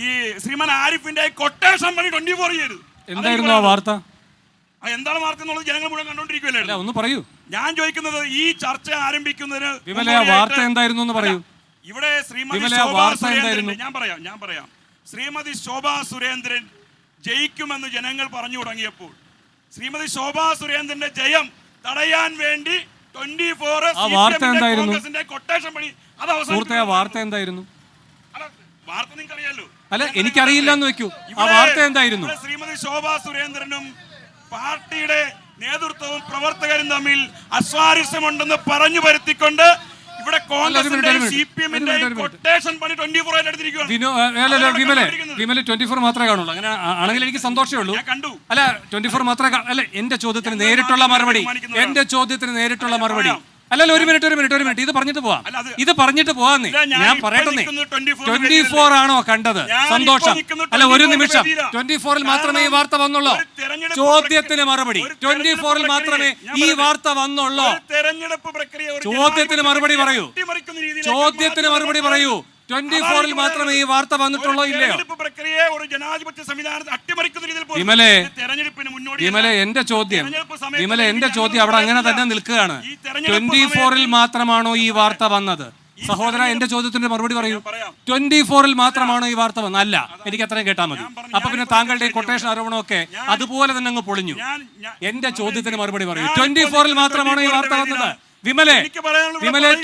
ഈ ശ്രീമാൻ ആരിഫിന്റെയും കൊട്ടേഷൻ പണി 24 ചെയ്തു. എന്തായിരുന്നു ആ വാർത്ത? എന്താണ് വാർത്ത എന്നുള്ളത് ജനങ്ങൾ മുഴുവൻ കണ്ടോണ്ടിരിക്കുമല്ലേ? ഒന്ന് പറയൂ. ഞാൻ ചോദിക്കുന്നത്, ഈ ചർച്ച ആരംഭിക്കുന്നതിന് വാർത്ത എന്തായിരുന്നു എന്ന് പറയൂ. ഇവിടെ ശ്രീമതി ശോഭാ സുരേന്ദ്രൻ, ഞാൻ പറയാം ശ്രീമതി ശോഭാ സുരേന്ദ്രൻ ജയിക്കുമെന്ന് ജനങ്ങൾ പറഞ്ഞു തുടങ്ങിയപ്പോൾ ശ്രീമതി ശോഭാ സുരേന്ദ്രന്റെ ജയം തടയാൻ വേണ്ടി 24 കൊട്ടേഷൻ പണി അത് അവസാനം. വാർത്ത എന്തായിരുന്നു? വാർത്ത നിങ്ങൾക്ക് അറിയാലോ. അല്ല, എനിക്കറിയില്ല എന്ന് വെക്കൂ. ആ വാർത്ത എന്തായിരുന്നു? ശ്രീമതി ശോഭാ സുരേന്ദ്രനും പാർട്ടിയുടെ നേതൃത്വവും പ്രവർത്തകരും തമ്മിൽ അസ്വാരസ്യമുണ്ടെന്ന് പറഞ്ഞു വരുത്തിക്കൊണ്ട് ഇവിടെ കോൺഗ്രസിന്റെയും CPM-ന്റെയും കൊട്ടേഷൻ പണി 24 എടുത്തിരിക്കുകയാണ്. വിമലെ 24 മാത്രമേ കാണുള്ളൂ. അങ്ങനെ ആണെങ്കിൽ എനിക്ക് സന്തോഷമേ ഉള്ളൂ. അല്ല, 24 മാത്രമേ. അല്ല, എന്റെ ചോദ്യത്തിന് നേരിട്ടുള്ള മറുപടി. അല്ലല്ല, ഒരു മിനിറ്റ് ഇത് പറഞ്ഞിട്ട് പോവാന്നേ. ഞാൻ പറയട്ടെ, 24 ആണോ കണ്ടത്? സന്തോഷം. അല്ല, ഒരു നിമിഷം. 24-ൽ മാത്രമേ ഈ വാർത്ത വന്നുള്ളൂ. ചോദ്യത്തിന് മറുപടി. 24-ൽ മാത്രമേ ഈ വാർത്ത വന്നുള്ളൂ. ചോദ്യത്തിന് മറുപടി പറയൂ. 24-ൽ മാത്രമേ ഈ വാർത്ത വന്നിട്ടുള്ളൂ, ഇല്ലയോ? വിമലെ, എന്റെ ചോദ്യം അവിടെ അങ്ങനെ തന്നെ നിൽക്കുകയാണ്. 24-ൽ മാത്രമാണോ ഈ വാർത്ത വന്നത്? സഹോദര, എന്റെ ചോദ്യത്തിന്റെ മറുപടി പറയൂ. 24-ൽ മാത്രമാണോ ഈ വാർത്ത വന്നത്? അല്ല, എനിക്ക് അത്രയും കേട്ടാൽ മതി. അപ്പൊ പിന്നെ താങ്കളുടെ കൊട്ടേഷൻ ആരോപണമൊക്കെ അതുപോലെ തന്നെ അങ്ങ് പൊളിഞ്ഞു. എന്റെ ചോദ്യത്തിന് മറുപടി പറയൂ. 24-ൽ മാത്രമാണോ ഈ വാർത്ത വന്നത്? വിമലെ,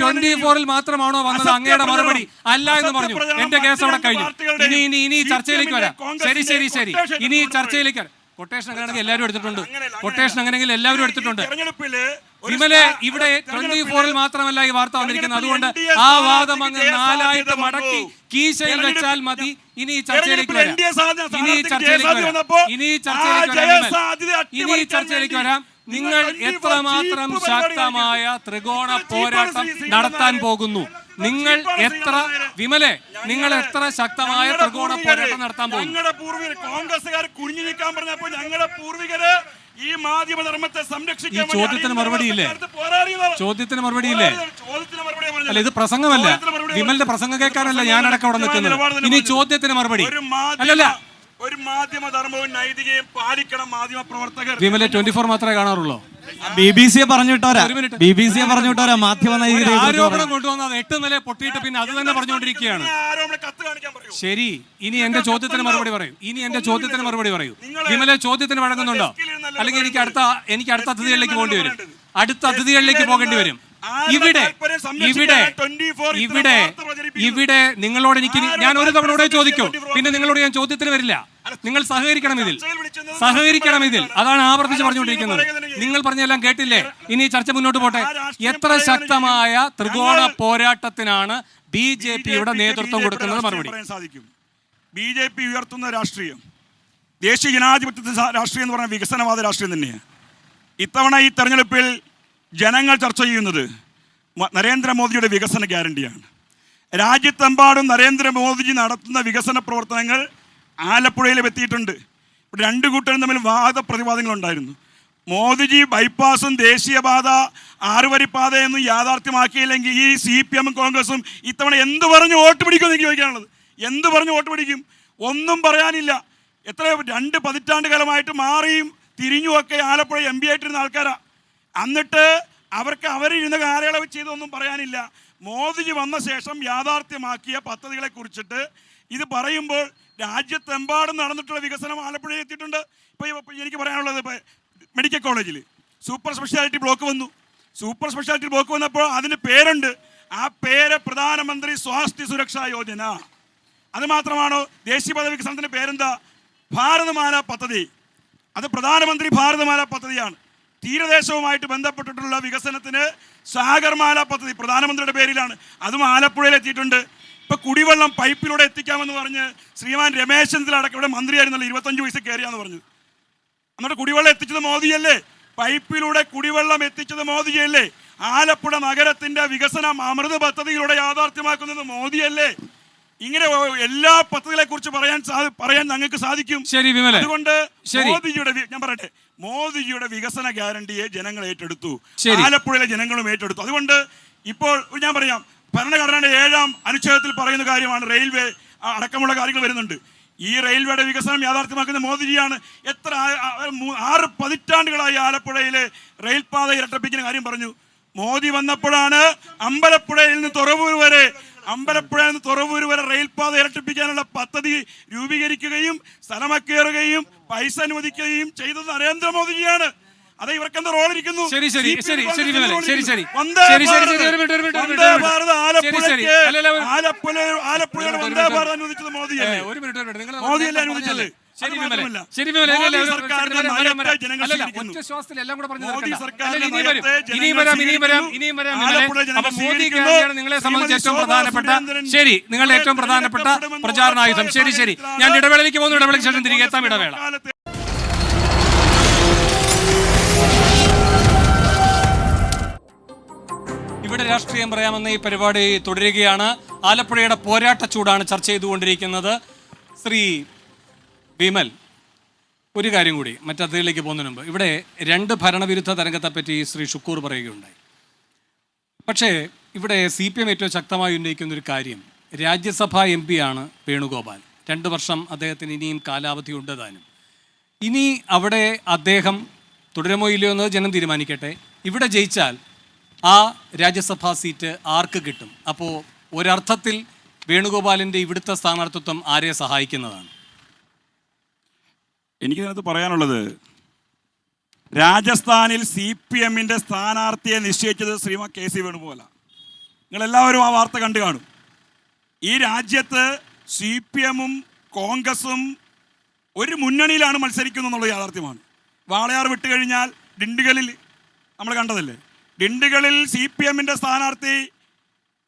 24-ൽ മാത്രമാണോ വന്നത്? അങ്ങയുടെ മറുപടി അല്ല എന്ന് പറഞ്ഞു. എന്റെ കേസ് അവിടെ കഴിഞ്ഞു. ഇനി ചർച്ചയിലേക്ക് വരാം. ശരി, ഇനി ചർച്ചയിലേക്ക് വരാം. കൊട്ടേഷൻ അങ്ങനെയാണെങ്കിൽ എല്ലാവരും എടുത്തിട്ടുണ്ട്. വിമലെ, ഇവിടെ 24-ൽ മാത്രമല്ല ഈ വാർത്ത വന്നിരിക്കുന്നത്. അതുകൊണ്ട് ആ വാദം അങ്ങ് 4 മടക്കി കീശയിൽ വെച്ചാൽ മതി. ഇനി ചർച്ചയിലേക്ക് വരാം. നിങ്ങൾ എത്രമാത്രം ശക്തമായ ത്രികോണ പോരാട്ടം നടത്താൻ പോകുന്നു? നിങ്ങൾ എത്ര ശക്തമായ ത്രികോണ പോരാട്ടം നടത്താൻ പോകുന്നു? ഞങ്ങളുടെ പൂർവികർ കോൺഗ്രസ്സുകാർ കുനിഞ്ഞു നിൽക്കാൻ പറഞ്ഞപ്പോൾ ഞങ്ങളുടെ പൂർവികര് ഈ മാധ്യമധർമ്മത്തെ സംരക്ഷിക്കാൻ ചോദ്യത്തിന് മറുപടിയില്ലേ? അല്ല, ഇത് പ്രസംഗമല്ല. വിമലിന്റെ പ്രസംഗം കേൾക്കാനല്ല ഞാനടക്കം അവിടെ നിൽക്കുന്നത്. ഇനി ചോദ്യത്തിന് മറുപടി. അല്ലല്ല, ഒരു മാധ്യമധർമ്മവും നൈതികയും പാലിക്കണം മാധ്യമ പ്രവർത്തകർ. വിമലെ 24 മാത്രമേ കാണാറുള്ളൂ. BBC പറഞ്ഞിട്ടോരാ മാധ്യമ നൈതികത ആരോപണം കൊണ്ടുവന്നത് 8 നില പൊട്ടിയിട്ട് പിന്നെ അത് തന്നെ പറഞ്ഞുകൊണ്ടിരിക്കുകയാണ്. ശരി, ഇനി എന്റെ ചോദ്യത്തിന് മറുപടി പറയൂ. വിമലെ, ചോദ്യത്തിന് വഴങ്ങുന്നുണ്ടോ? അല്ലെങ്കിൽ എനിക്ക് അടുത്ത അതിഥികളിലേക്ക് പോകേണ്ടി വരും. ഇവിടെ നിങ്ങളോട് ഞാൻ ഒരു തവണ കൂടെ ചോദിക്കും. പിന്നെ നിങ്ങളോട് ഞാൻ ചോദ്യത്തിന് വരില്ല. നിങ്ങൾ സഹകരിക്കണം ഇതിൽ. അതാണ് ആവർത്തിച്ച് പറഞ്ഞുകൊണ്ടിരിക്കുന്നത്. നിങ്ങൾ പറഞ്ഞെല്ലാം കേട്ടില്ലേ? ഇനി ചർച്ച മുന്നോട്ട് പോട്ടെ. എത്ര ശക്തമായ ത്രികോണ പോരാട്ടത്തിനാണ് BJP-യുടെ നേതൃത്വം കൊടുക്കുന്നത്? മറുപടി സാധിക്കും. BJP ഉയർത്തുന്ന രാഷ്ട്രീയം ദേശീയ ജനാധിപത്യ രാഷ്ട്രീയം എന്ന് പറഞ്ഞാൽ വികസനവാദ രാഷ്ട്രീയം തന്നെയാണ്. ഇത്തവണ ഈ തെരഞ്ഞെടുപ്പിൽ ജനങ്ങൾ ചർച്ച ചെയ്യുന്നത് നരേന്ദ്രമോദിയുടെ വികസന ഗ്യാരണ്ടിയാണ്. രാജ്യത്തെമ്പാടും നരേന്ദ്രമോദിജി നടത്തുന്ന വികസന പ്രവർത്തനങ്ങൾ ആലപ്പുഴയിലും എത്തിയിട്ടുണ്ട്. ഇവിടെ 2 കൂട്ടരും തമ്മിൽ വാദപ്രതിവാദങ്ങളുണ്ടായിരുന്നു. മോദിജി ബൈപ്പാസും ദേശീയപാത 6 വരിപ്പാതയൊന്നും യാഥാർത്ഥ്യമാക്കിയില്ലെങ്കിൽ ഈ CPM കോൺഗ്രസും ഇത്തവണ എന്ത് പറഞ്ഞ് വോട്ട് പിടിക്കുമെന്ന് എനിക്ക് ചോദിക്കാനുള്ളത്. എന്ത് പറഞ്ഞ് വോട്ട് പിടിക്കും? ഒന്നും പറയാനില്ല. 2 പതിറ്റാണ്ട് കാലമായിട്ട് മാറിയും തിരിഞ്ഞുമൊക്കെ ആലപ്പുഴ MP ആയിട്ടിരുന്ന ആൾക്കാരാണ്. എന്നിട്ട് അവരിരുന്ന കാലയളവ് ചെയ്തൊന്നും പറയാനില്ല. മോദിജി വന്ന ശേഷം യാഥാർത്ഥ്യമാക്കിയ പദ്ധതികളെ കുറിച്ചിട്ട് ഇത് പറയുമ്പോൾ രാജ്യത്തെമ്പാടും നടന്നിട്ടുള്ള വികസനം ആലപ്പുഴയിൽ എത്തിയിട്ടുണ്ട്. ഇപ്പോൾ എനിക്ക് പറയാനുള്ളത്, ഇപ്പോൾ മെഡിക്കൽ കോളേജിൽ സൂപ്പർ സ്പെഷ്യാലിറ്റി ബ്ലോക്ക് വന്നപ്പോൾ അതിന് പേരുണ്ട്. ആ പേര് പ്രധാനമന്ത്രി സ്വാസ്ഥ്യ സുരക്ഷാ യോജന. അത് മാത്രമാണോ? ദേശീയപാത വികസനത്തിൻ്റെ പേരെന്താ? ഭാരതമാല പദ്ധതി. അത് പ്രധാനമന്ത്രി ഭാരതമാല പദ്ധതിയാണ്. തീരദേശവുമായിട്ട് ബന്ധപ്പെട്ടിട്ടുള്ള വികസനത്തിന് സാഗർമാല പദ്ധതി പ്രധാനമന്ത്രിയുടെ പേരിലാണ്. അതും ആലപ്പുഴയിൽ എത്തിയിട്ടുണ്ട്. ഇപ്പോൾ കുടിവെള്ളം പൈപ്പിലൂടെ എത്തിക്കാമെന്ന് പറഞ്ഞ് ശ്രീമാൻ രമേശ് ചെന്നിത്തല അടക്കം ഇവിടെ മന്ത്രിയായിരുന്നല്ലോ, 25 വയസ്സ് കയറിയാന്ന് പറഞ്ഞത്. എന്നിട്ട് കുടിവെള്ളം എത്തിച്ചത് മോദിയല്ലേ? പൈപ്പിലൂടെ കുടിവെള്ളം എത്തിച്ചത് മോദിയല്ലേ? ആലപ്പുഴ നഗരത്തിന്റെ വികസനം അമൃത് പദ്ധതിയിലൂടെ യാഥാർത്ഥ്യമാക്കുന്നത് മോദിയല്ലേ? ഇങ്ങനെ എല്ലാ പദ്ധതികളെ കുറിച്ച് പറയാൻ ഞങ്ങൾക്ക് സാധിക്കും. ശരി വിമലെ, അതുകൊണ്ട് മോദിജിയുടെ ഞാൻ പറയട്ടെ, മോദിജിയുടെ വികസന ഗ്യാരണ്ടിയെ ജനങ്ങൾ ഏറ്റെടുത്തു, ശരി. ആലപ്പുഴയിലെ ജനങ്ങളും ഏറ്റെടുത്തു. അതുകൊണ്ട് ഇപ്പോൾ ഞാൻ പറയാം, ഭരണഘടനയുടെ 7-ാം അനുച്ഛേദത്തിൽ പറയുന്ന കാര്യമാണ് റെയിൽവേ അടക്കമുള്ള കാര്യങ്ങൾ വരുന്നുണ്ട്. ഈ റെയിൽവേയുടെ വികസനം യാഥാർത്ഥ്യമാക്കുന്ന മോദിജിയാണ്. 6 പതിറ്റാണ്ടുകളായി ആലപ്പുഴയിലെ റെയിൽപാത ഇരട്ടപ്പിക്കുന്ന കാര്യം പറഞ്ഞു. മോദി വന്നപ്പോഴാണ് അമ്പലപ്പുഴയിൽ നിന്ന് തുറവൂർ വരെ റെയിൽപാത ഇരട്ടിപ്പിക്കാനുള്ള പദ്ധതി രൂപീകരിക്കുകയും സ്ഥലമക്കേറുകയും പൈസ അനുവദിക്കുകയും ചെയ്തത് നരേന്ദ്രമോദിജിയാണ്. അത് ഇവർക്ക് എന്താ റോൾ ഇരിക്കുന്നു? ആലപ്പുഴയുടെ വന്ദേ ഭാരത് അനുവദിച്ചത് മോദിയല്ലേ? മോദിയല്ലേ അനുവദിച്ചത്? നിങ്ങളെ സംബന്ധിച്ച് ഏറ്റവും പ്രധാനപ്പെട്ട ശരി, നിങ്ങളുടെ ഏറ്റവും പ്രധാനപ്പെട്ട പ്രചാരണായുധം. ശരി ശരി, ഞാൻ ഇടവേളയിലേക്ക് പോകുന്നു. ഇടവേളയ്ക്ക് ശേഷം തിരികെ എത്താം. ഇടവേള. ഇവിടെ രാഷ്ട്രീയം പറയാമെന്ന ഈ പരിപാടി തുടരുകയാണ്. ആലപ്പുഴയുടെ പോരാട്ട ചൂടാണ് ചർച്ച ചെയ്തുകൊണ്ടിരിക്കുന്നത്. ശ്രീ വിമൽ, ഒരു കാര്യം കൂടി മറ്റതിലേക്ക് പോകുന്നതിന് മുമ്പ്, ഇവിടെ 2 ഭരണവിരുദ്ധ തരംഗത്തെപ്പറ്റി ശ്രീ ഷുക്കൂർ പറയുകയുണ്ടായി. പക്ഷേ ഇവിടെ CPM ഏറ്റവും ശക്തമായി ഉന്നയിക്കുന്നൊരു കാര്യം, രാജ്യസഭാ MP ആണ് വേണുഗോപാൽ. 2 വർഷം അദ്ദേഹത്തിന് ഇനിയും കാലാവധി ഉണ്ട് താനും. ഇനി അവിടെ അദ്ദേഹം തുടരുമോ ഇല്ലയോ എന്ന് ജനം തീരുമാനിക്കട്ടെ. ഇവിടെ ജയിച്ചാൽ ആ രാജ്യസഭാ സീറ്റ് ആർക്ക് കിട്ടും? അപ്പോൾ ഒരർത്ഥത്തിൽ വേണുഗോപാലിൻ്റെ ഇവിടുത്തെ സ്ഥാനാർത്ഥിത്വം ആരെ സഹായിക്കുന്നതാണ്? എനിക്കതിനകത്ത് പറയാനുള്ളത്, രാജസ്ഥാനിൽ CPM-ന്റെ സ്ഥാനാർത്ഥിയെ നിശ്ചയിച്ചത് ശ്രീമാൻ KC വേണുഗോപാലാണ്. നിങ്ങളെല്ലാവരും ആ വാർത്ത കണ്ടു കാണും. ഈ രാജ്യത്ത് CPM-ഉം കോൺഗ്രസും ഒരു മുന്നണിയിലാണ് മത്സരിക്കുന്നത് എന്നുള്ളത് യാഥാർത്ഥ്യമാണ്. വാളയാർ വിട്ടുകഴിഞ്ഞാൽ ഡിണ്ടിഗലിൽ നമ്മൾ കണ്ടതല്ലേ, ഡിണ്ടിഗലിൽ CPM-ന്റെ സ്ഥാനാർത്ഥി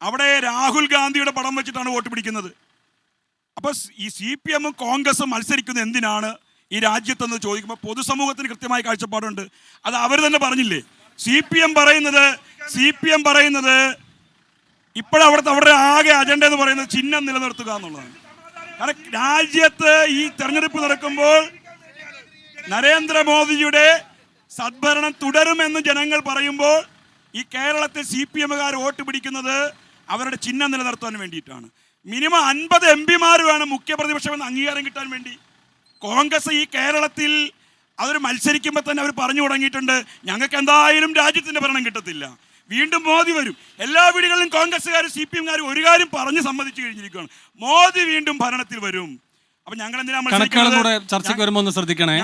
അവിടെ രാഹുൽ ഗാന്ധിയുടെ പടം വെച്ചിട്ടാണ് വോട്ട് പിടിക്കുന്നത്. അപ്പോൾ ഈ CPM-ഉം കോൺഗ്രസും മത്സരിക്കുന്നത് എന്തിനാണ് ഈ രാജ്യത്തെന്ന് ചോദിക്കുമ്പോൾ പൊതുസമൂഹത്തിന് കൃത്യമായ കാഴ്ചപ്പാടുണ്ട്. അത് അവർ തന്നെ പറഞ്ഞില്ലേ. CPM പറയുന്നത് അവരുടെ ആകെ അജണ്ട എന്ന് പറയുന്നത് ചിഹ്നം നിലനിർത്തുക എന്നുള്ളതാണ്. കാരണം രാജ്യത്ത് ഈ തെരഞ്ഞെടുപ്പ് നടക്കുമ്പോൾ നരേന്ദ്രമോദിയുടെ സദ്ഭരണം തുടരുമെന്ന് ജനങ്ങൾ പറയുമ്പോൾ ഈ കേരളത്തിൽ CPM-കാർ വോട്ട് പിടിക്കുന്നത് അവരുടെ ചിഹ്നം നിലനിർത്താൻ വേണ്ടിയിട്ടാണ്. മിനിമം 50 MP-മാർ വേണം മുഖ്യപ്രതിപക്ഷമെന്ന് അംഗീകാരം കിട്ടാൻ വേണ്ടി. കോൺഗ്രസ് ഈ കേരളത്തിൽ അവർ മത്സരിക്കുമ്പോൾ തന്നെ അവർ പറഞ്ഞു തുടങ്ങിയിട്ടുണ്ട്, ഞങ്ങൾക്ക് എന്തായാലും രാജ്യത്തിൻ്റെ ഭരണം കിട്ടത്തില്ല, വീണ്ടും മോദി വരും. എല്ലാ വീടുകളിലും കോൺഗ്രസ്സുകാരും CPM-കാരും ഒരു കാര്യം പറഞ്ഞ് സമ്മതിച്ചു കഴിഞ്ഞിരിക്കുകയാണ്, മോദി വീണ്ടും ഭരണത്തിൽ വരും. അപ്പൊ ഞങ്ങൾ കണക്കുകളും കൂടെ ചർച്ചയ്ക്ക് വരുമ്പോൾ ഒന്ന് ശ്രദ്ധിക്കണേ.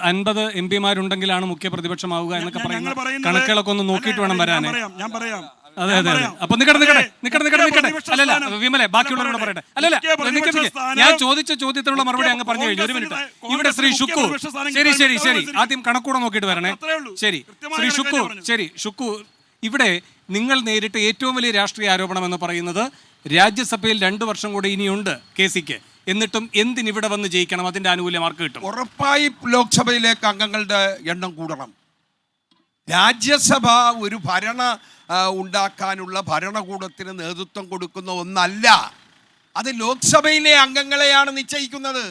50 MP-മാരുണ്ടെങ്കിലാണ് മുഖ്യ പ്രതിപക്ഷമാവുക എന്നൊക്കെ പറയുന്നത്. കണക്കുകളൊക്കെ ഒന്ന് നോക്കിയിട്ട് വേണം വരാൻ. ഞാൻ പറയാം. അതെ അതെ അതെ. അപ്പൊ നിക്കട്ടെ. അല്ലല്ല വിമലെ, ബാക്കിയുള്ളവരോട് പറയട്ടെ. അല്ലല്ല, ഞാൻ ചോദിച്ച ചോദ്യത്തിനുള്ള മറുപടി അങ്ങ് പറഞ്ഞു കഴിഞ്ഞു. 1 മിനിറ്റ്. ഇവിടെ ശ്രീ ഷുക്കൂർ, ശരി, ആദ്യം കണക്കൂടെ നോക്കിയിട്ട് വരണേ. ശരി ശ്രീ ഷുക്കൂർ, ഷുക്കൂർ, ഇവിടെ നിങ്ങൾ നേരിട്ട് ഏറ്റവും വലിയ രാഷ്ട്രീയ ആരോപണം എന്ന് പറയുന്നത് രാജ്യസഭയിൽ 2 വർഷം കൂടി ഇനിയുണ്ട് KC-ക്ക്, എന്നിട്ടും എന്തിനിവിടെ വന്ന് ജയിക്കണം? അതിന്റെ ആനുകൂല്യം ആർക്ക് കിട്ടും? ഉറപ്പായി ലോക്സഭയിലേക്ക് അംഗങ്ങളുടെ എണ്ണം കൂടണം. രാജ്യസഭ ഒരു ഉണ്ടാക്കാനുള്ള ഭരണകൂടത്തിന് നേതൃത്വം കൊടുക്കുന്ന ഒന്നല്ല. അത് ലോക്സഭയിലെ അംഗങ്ങളെയാണ് നിശ്ചയിക്കുന്നത്.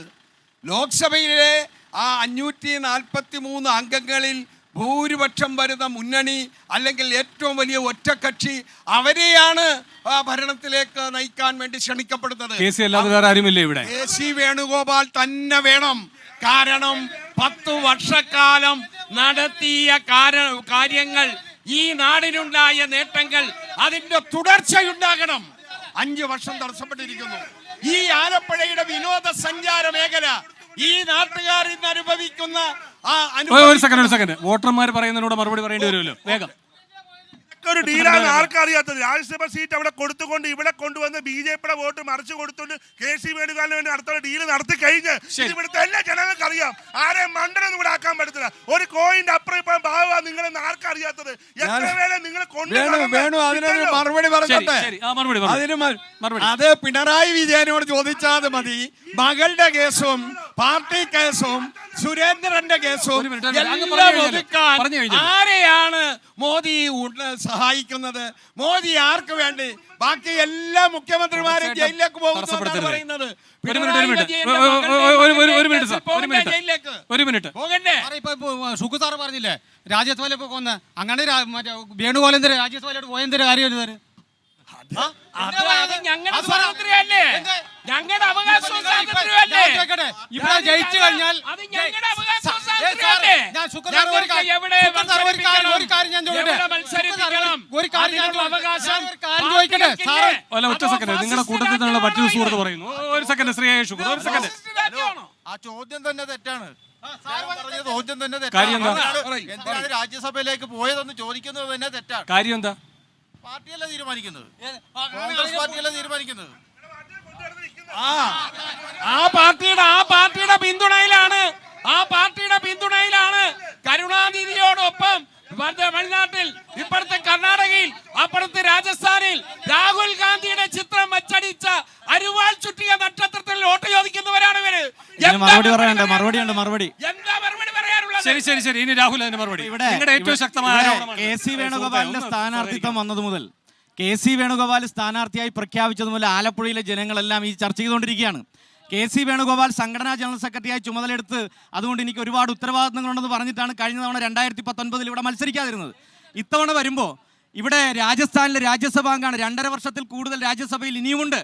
ലോക്സഭയിലെ ആ 543 അംഗങ്ങളിൽ ഭൂരിപക്ഷം വരുന്ന മുന്നണി അല്ലെങ്കിൽ ഏറ്റവും വലിയ ഒറ്റക്കക്ഷി അവരെയാണ് ഭരണത്തിലേക്ക് നയിക്കാൻ വേണ്ടി ശ്രമിക്കപ്പെടുന്നത്. KC വേണുഗോപാൽ തന്നെ വേണം. കാരണം 10 വർഷക്കാലം നടത്തിയ കാര്യങ്ങൾ, ഈ നാടിനുണ്ടായ നേട്ടങ്ങൾ, അതിന്റെ തുടർച്ചയുണ്ടാകണം. 5 വർഷം തടസ്സപ്പെട്ടിരിക്കുന്നു. ഈ ആലപ്പുഴയുടെ വിനോദസഞ്ചാര മേഖല, ഈ നാട്ടുകാർ ഇന്ന് അനുഭവിക്കുന്ന ഒരു സെക്കൻഡ് വോട്ടർമാർ പറയുന്നതിനോട് മറുപടി പറയേണ്ടി വരുമല്ലോ. വേഗം ഇതൊക്കെ ഒരു ഡീലാണ് ആർക്കറിയാത്തത്. രാജ്യസഭ സീറ്റ് അവിടെ കൊടുത്തുകൊണ്ട് ഇവിടെ കൊണ്ടുവന്ന് BJP വോട്ട് മറിച്ചു കൊടുത്തുകൊണ്ട് KC വേണുഗോപാലിന് വേണ്ടി അടുത്ത ഡീല് നടത്തി കഴിഞ്ഞ് ഇവിടുത്തെ എല്ലാ ജനങ്ങൾക്ക് അറിയാം. ആരെയും മണ്ടനൊന്നും ഇവിടെ ആക്കാൻ പറ്റത്തില്ല. ഒരു കോയിന്റെ അപ്പുറം ഇപ്പം ഭാവ നിങ്ങളെന്ന് ആർക്കറിയാത്തത്? എത്ര പേരെ നിങ്ങൾ അത് പിണറായി വിജയനോട് ചോദിച്ചാൽ മതി. മകളുടെ കേസും പാർട്ടി കേസും സുരേന്ദ്രന്റെ കേസും ആരെയാണ് മോദി സഹായിക്കുന്നത്? മോദി ആർക്ക് വേണ്ടി? ബാക്കി എല്ലാ മുഖ്യമന്ത്രിമാരും ജയിലിലേക്ക് പോകുന്നത് പറയുന്നത്. ഷുക്കു സാറ് പറഞ്ഞില്ലേ രാജ്യസഭയിൽ ഇപ്പൊ കൊന്ന് അങ്ങനെ മറ്റേ വേണുഗോപാലന്റെ രാജ്യസഭയിലോട്ട് പോയതിന്റെ കാര്യം ഇവിടെ ജയിച്ചു കഴിഞ്ഞാൽ ഒരു കാര്യം ഞാൻ ചോദിക്കട്ടെ. ഒറ്റ സെക്കൻഡ്, നിങ്ങളുടെ കൂട്ടത്തിൽ നിന്നുള്ള മറ്റൊരു സുഹൃത്ത് പറയുന്നു. ഒരു സെക്കൻഡ് ശ്രീ ഷുക്കൂർ, ഒരു സെക്കൻഡ്. ആ ചോദ്യം തന്നെ തെറ്റാണ്. ചോദ്യം തന്നെ കാര്യം എന്താ? എന്തിനാണ് രാജ്യസഭയിലേക്ക് പോയതെന്ന് ചോദിക്കുന്നത് തന്നെ തെറ്റാണ്. കാര്യം എന്താ? പാർട്ടിയല്ല തീരുമാനിക്കുന്നത്, കോൺഗ്രസ് പാർട്ടിയല്ല തീരുമാനിക്കുന്നത്. ആ പാർട്ടിയുടെ പിന്തുണയിലാണ് കരുണാനിധിയോടൊപ്പം തമിഴ്നാട്ടിൽ, ഇപ്പുറത്തെ കർണാടകയിൽ, അപ്പുറത്തെ രാജസ്ഥാനിൽ രാഹുൽ ഗാന്ധിയുടെ ചിത്രം വച്ചടിച്ച അരുവാൾ ചുറ്റിയ നക്ഷത്രത്തിൽ വോട്ട് ചോദിക്കുന്നവരാണ് ഇവര്. മറുപടി എന്താ മറുപടി പറയാനുള്ളത്? ശരി, ഇനി രാഹുൽ അതിന് മറുപടി. നിങ്ങളുടെ ഏറ്റവും ശക്തമായ KC വേണുഗോപാലിന്റെ സ്ഥാനാർത്ഥിത്വം വന്നത് മുതൽ, KC വേണുഗോപാൽ സ്ഥാനാർത്ഥിയായി പ്രഖ്യാപിച്ചത് മുതൽ ആലപ്പുഴയിലെ ജനങ്ങളെല്ലാം ഈ ചർച്ച ചെയ്തുകൊണ്ടിരിക്കുകയാണ്. KC വേണുഗോപാൽ സംഘടനാ ജനറൽ സെക്രട്ടറിയായി ചുമതലയെടുത്ത് അതുകൊണ്ട് എനിക്ക് ഒരുപാട് ഉത്തരവാദിത്തങ്ങളുണ്ടെന്ന് പറഞ്ഞിട്ടാണ് കഴിഞ്ഞ തവണ 2019 ഇവിടെ മത്സരിക്കാതിരുന്നത്. ഇത്തവണ വരുമ്പോൾ ഇവിടെ രാജസ്ഥാനിലെ രാജ്യസഭാ അംഗമാണ്. 2.5 വർഷത്തിൽ കൂടുതൽ രാജ്യസഭയിൽ ഇനിയുമുണ്ട്.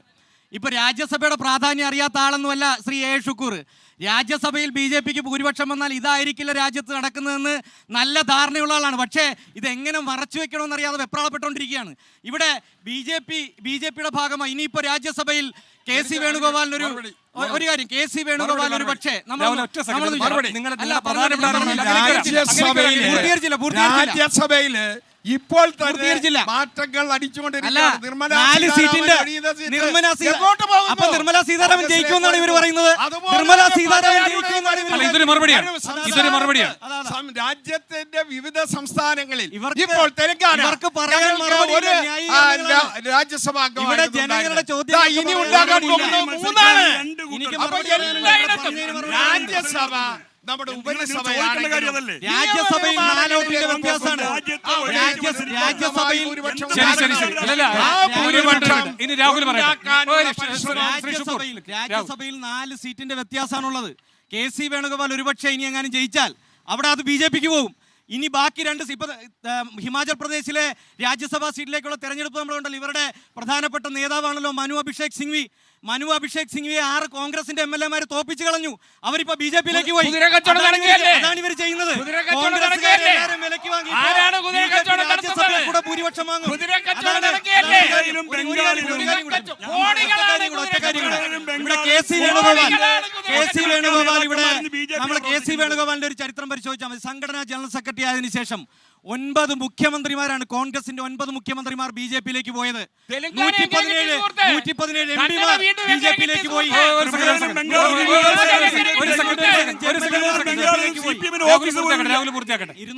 ഇപ്പൊ രാജ്യസഭയുടെ പ്രാധാന്യം അറിയാത്ത ആളൊന്നുമല്ല ശ്രീ A ഷുക്കൂർ. രാജ്യസഭയിൽ BJPക്ക് ഭൂരിപക്ഷം വന്നാൽ ഇതായിരിക്കില്ല രാജ്യത്ത് നടക്കുന്നതെന്ന് നല്ല ധാരണയുള്ള ആളാണ്. പക്ഷേ ഇതെങ്ങനെ മറച്ചു വെക്കണമെന്നറിയാതെ വെപ്രാളപ്പെട്ടുകൊണ്ടിരിക്കുകയാണ്. ഇവിടെ BJPയുടെ ഭാഗമായി ഇനിയിപ്പോ രാജ്യസഭയിൽ KC വേണുഗോപാലിന് ഒരു കാര്യം, KC വേണുഗോപാൽ ഒരു പക്ഷേ രാജ്യസഭയിൽ ഇപ്പോൾ മാറ്റങ്ങൾ നിർമ്മല സീതാരാമൻ ജയിക്കുമെന്നാണ് ഇവർ പറയുന്നത്. നിർമ്മല സീതാരാമൻ ഇതൊരു മറുപടിയാണ്. രാജ്യത്തിന്റെ വിവിധ സംസ്ഥാനങ്ങളിൽ ഇപ്പോൾ തെലങ്കാന രാജ്യസഭാ ഇവിടെ ജനങ്ങളുടെ ചോദ്യം ഇനി ഉണ്ടാകാൻ പോകുന്നത് 3 രാജ്യസഭ നമ്മുടെ ഉപരിസഭയാണ്. രാജ്യസഭയിൽ 4 വോട്ടിന്റെ വ്യത്യാസമാണ്. രാജ്യസഭയിൽ ഇനി രാഹുൽ രാജ്യസഭയിൽ 4 സീറ്റിന്റെ വ്യത്യാസമാണുള്ളത്. KC വേണുഗോപാൽ ഒരുപക്ഷെ ഇനി എങ്ങാനും ജയിച്ചാൽ അവിടെ അത് BJPക്ക് പോകും. ഇനി ബാക്കി 2 ഇപ്പൊ ഹിമാചൽ പ്രദേശിലെ രാജ്യസഭാ സീറ്റിലേക്കുള്ള തെരഞ്ഞെടുപ്പ് നമ്മളുണ്ടല്ലോ. ഇവരുടെ പ്രധാനപ്പെട്ട നേതാവാണല്ലോ മനു അഭിഷേക് സിംഗ്വി. 6 കോൺഗ്രസിന്റെ MLA തോപ്പിച്ചു കളഞ്ഞു. അവരിപ്പോ BJPയിലേക്ക് പോയി. അതാണ് ഇവർ ചെയ്യുന്നത്. കൂടെ ഭൂരിപക്ഷം വാങ്ങും. KC വേണുഗോപാൽ ഇവിടെ നമ്മൾ KC വേണുഗോപാലിന്റെ ഒരു ചരിത്രം പരിശോധിച്ചാൽ മതി. സംഘടനാ ജനറൽ സെക്രട്ടറി ആയതിനു ശേഷം 9 മുഖ്യമന്ത്രിമാരാണ്, കോൺഗ്രസിന്റെ 9 മുഖ്യമന്ത്രിമാർ BJPയിലേക്ക് പോയത്. 117 MPമാർ BJPയിലേക്ക് പോയി.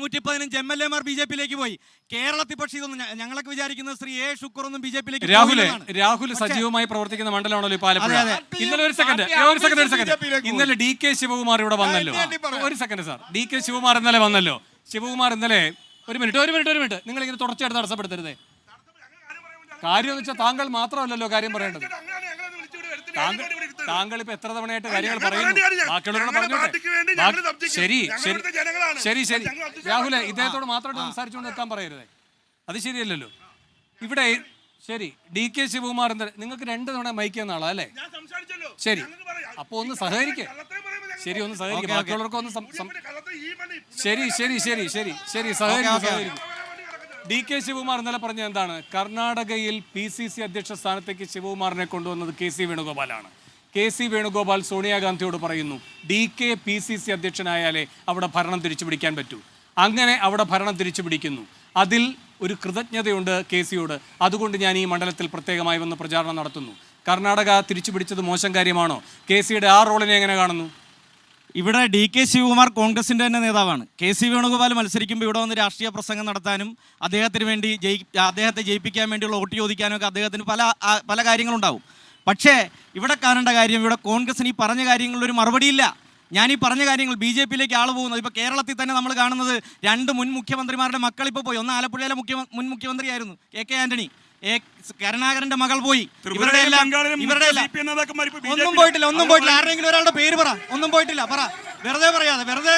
215 MLAമാർ BJPയിലേക്ക് പോയി. കേരളത്തിൽ പക്ഷേ ഇതൊന്നും ഞങ്ങളൊക്കെ വിചാരിക്കുന്നത് ശ്രീ A ഷുക്കൂർ ഒന്നും BJPയിലേക്ക് രാഹുൽ സജീവമായി പ്രവർത്തിക്കുന്ന മണ്ഡലമാണല്ലോ ഇപ്പോൾ ആലപ്പുഴ. ഇന്നലെ ഒരു സെക്കൻഡ് ഇന്നലെ DK ശിവകുമാർ ഇവിടെ വന്നല്ലോ. ഒരു സെക്കൻഡ് സാർ, DK ശിവകുമാർ ഇന്നലെ വന്നല്ലോ. ശിവകുമാർ ഇന്നലെ ഒരു മിനിറ്റ് നിങ്ങൾ ഇങ്ങനെ തുടർച്ചയായിട്ട് തടസ്സപ്പെടുത്തരുതേ. കാര്യം എന്ന് വെച്ചാൽ താങ്കൾ മാത്രമല്ലല്ലോ കാര്യം പറയേണ്ടത്. താങ്കൾ ഇപ്പൊ എത്ര തവണയായിട്ട് കാര്യങ്ങൾ പറയുന്നു, ബാക്കിയുള്ളവരോട് പറഞ്ഞോട്ടെ. ശരി രാഹുലെ, ഇദ്ദേഹത്തോട് മാത്രമായിട്ട് സംസാരിച്ചുകൊണ്ട് നിൽക്കാൻ പറയരുതേ, അത് ശരിയല്ലല്ലോ. ഇവിടെ ശരി DK ശിവകുമാർ നിങ്ങൾക്ക് 2 തവണ മൈക്ക് തന്ന ആളാ അല്ലേ? ശരി, അപ്പൊ ഒന്ന് സഹകരിക്കേ. ശരി, ഒന്ന് സഹകരിക്കും. ബാക്കിയുള്ളവർക്ക് ഒന്ന് ശരി സഹകരിക്കും. DK ശിവകുമാർ ഇന്നലെ പറഞ്ഞ എന്താണ്? കർണാടകയിൽ PCC അധ്യക്ഷ സ്ഥാനത്തേക്ക് ശിവകുമാറിനെ കൊണ്ടുവന്നത് KC വേണുഗോപാലാണ്. KC വേണുഗോപാൽ സോണിയാഗാന്ധിയോട് പറയുന്നു, DK PCC അധ്യക്ഷനായാലേ അവിടെ ഭരണം തിരിച്ചു പിടിക്കാൻ പറ്റൂ. അങ്ങനെ അവിടെ ഭരണം തിരിച്ചു പിടിക്കുന്നു. അതിൽ ഒരു കൃതജ്ഞതയുണ്ട് KCയോട്. അതുകൊണ്ട് ഞാൻ ഈ മണ്ഡലത്തിൽ പ്രത്യേകമായി വന്ന് പ്രചാരണം നടത്തുന്നു. കർണാടക തിരിച്ചു പിടിച്ചത് മോശം കാര്യമാണോ? KCയുടെ ആ റോളിനെ എങ്ങനെ കാണുന്നു? ഇവിടെ DK ശിവകുമാർ കോൺഗ്രസിൻ്റെ തന്നെ നേതാവാണ്. KC വേണുഗോപാൽ മത്സരിക്കുമ്പോൾ ഇവിടെ വന്ന് രാഷ്ട്രീയ പ്രസംഗം നടത്താനും അദ്ദേഹത്തിന് വേണ്ടി അദ്ദേഹത്തെ ജയിപ്പിക്കാൻ വേണ്ടിയുള്ള വോട്ട് ചോദിക്കാനും ഒക്കെ അദ്ദേഹത്തിന് പല കാര്യങ്ങളുണ്ടാവും. പക്ഷേ ഇവിടെ കാണേണ്ട കാര്യം, ഇവിടെ കോൺഗ്രസിന് ഈ പറഞ്ഞ കാര്യങ്ങളിലൊരു മറുപടിയില്ല. ഞാൻ ഈ പറഞ്ഞ കാര്യങ്ങൾ BJPയിലേക്ക് ആൾ പോകുന്നത് ഇപ്പോൾ കേരളത്തിൽ തന്നെ നമ്മൾ കാണുന്നത് 2 മുൻ മുഖ്യമന്ത്രിമാരുടെ മക്കൾ ഇപ്പോൾ പോയി. ഒന്ന് ആലപ്പുഴയിലെ മുൻ മുഖ്യമന്ത്രിയായിരുന്നു KK ആന്റണി, കരുണാകരന്റെ മകൾ പോയി. ഇവരുടെ ഒന്നും പോയിട്ടില്ല. ആരെങ്കിലും ഒരാളുടെ പേര് പറ. ഒന്നും പോയിട്ടില്ല. പറ, വെറുതെ പറയാതെ, വെറുതെ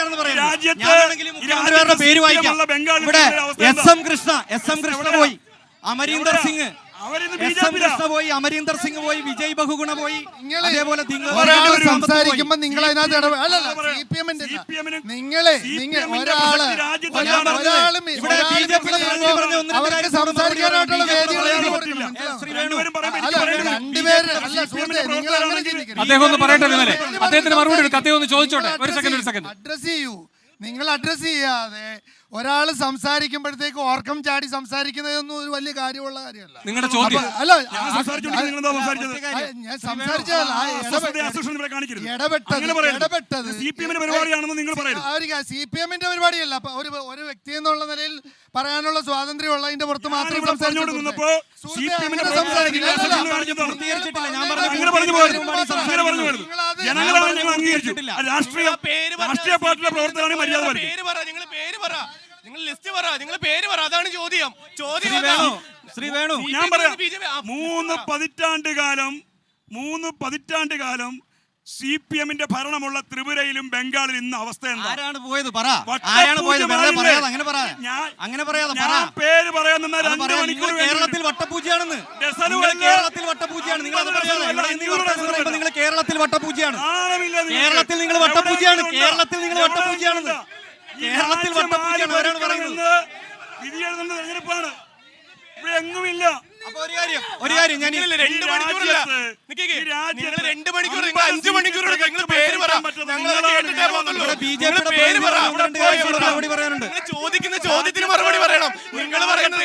മുഖ്യമന്ത്രിമാരുടെ പേര് വായിക്കാം. ഇവിടെ SM കൃഷ്ണ പോയി, അമരീന്ദർ സിംഗ് പോയി, അമരീന്ദർ സിംഗ് പോയി, വിജയ് ബഹുഗുണ പോയി. അതേപോലെ സംസാരിക്കുമ്പോ നിങ്ങൾ അതിനകത്ത് അദ്ദേഹം ഒന്ന് പറയട്ടെ വിമലെ, അദ്ദേഹത്തിന് മറുപടി എടുക്കാം. അദ്ദേഹം ഒന്ന് ചോദിച്ചോട്ടെ. ഒരു സെക്കൻഡ് അഡ്രസ് ചെയ്യൂ. നിങ്ങൾ അഡ്രസ് ചെയ്യാതെ ഒരാൾ സംസാരിക്കുമ്പോഴത്തേക്ക് ഓർക്കം ചാടി സംസാരിക്കുന്നതൊന്നും ഒരു വലിയ കാര്യമുള്ള കാര്യമല്ല. നിങ്ങളുടെ ചോദ്യം അല്ല, ഞാൻ സംസാരിച്ചതല്ല, ഇടപെട്ടത് CPM-ന്റെ പരിപാടിയല്ല. അപ്പൊ ഒരു വ്യക്തി എന്നുള്ള നിലയിൽ പറയാനുള്ള സ്വാതന്ത്ര്യം ഉള്ളതിന്റെ പുറത്ത് മാത്രം നിങ്ങൾ ലിസ്റ്റ് പറ, നിങ്ങൾ പേര് പറ, അതാണ് ചോദ്യം. ശ്രീ വേണു, ഞാൻ പറയാം, 3 പതിറ്റാണ്ട് കാലം CPM-ന്റെ ഭരണമുള്ള ത്രിപുരയിലും ബംഗാളിലും ഇന്ന് അവസ്ഥ എന്താ? ആരാണ് പോയത്? പറ, ആരാണ് പോയത്? പറയാതെ, അങ്ങനെ പറയാതെ പേര് പറയാൻ 2 മണിക്കൂർ കേരളത്തിൽ വട്ടപൂജയാണെന്ന്. കേരളത്തിൽ വട്ടപൂജയാണ്. നിങ്ങൾ അത് പറയാതെ നിങ്ങൾ കേരളത്തിൽ വട്ടപൂജയാണ്. കേരളത്തിൽ നിങ്ങൾ വട്ടപൂജയാണ്. കേരളത്തിൽ നിങ്ങൾ വട്ടപൂജയാണെന്ന്. കേരളത്തിൽ വട്ടപൂജയാണ്. ആരാണ് പറയുന്നത്? വിധി എഴുതുന്ന തെരഞ്ഞെടുപ്പാണ്. ഇവിടെ എങ്ങുമില്ല. അപ്പൊ ഒരു കാര്യം ഞാൻ 2 മണിക്കൂറില്ല, 2 മണിക്കൂർ, 5 മണിക്കൂർ പേര് പറ. ചോദിക്കുന്ന ചോദ്യത്തിന് മറുപടി പറയണം. നിങ്ങൾ പറയുന്നത്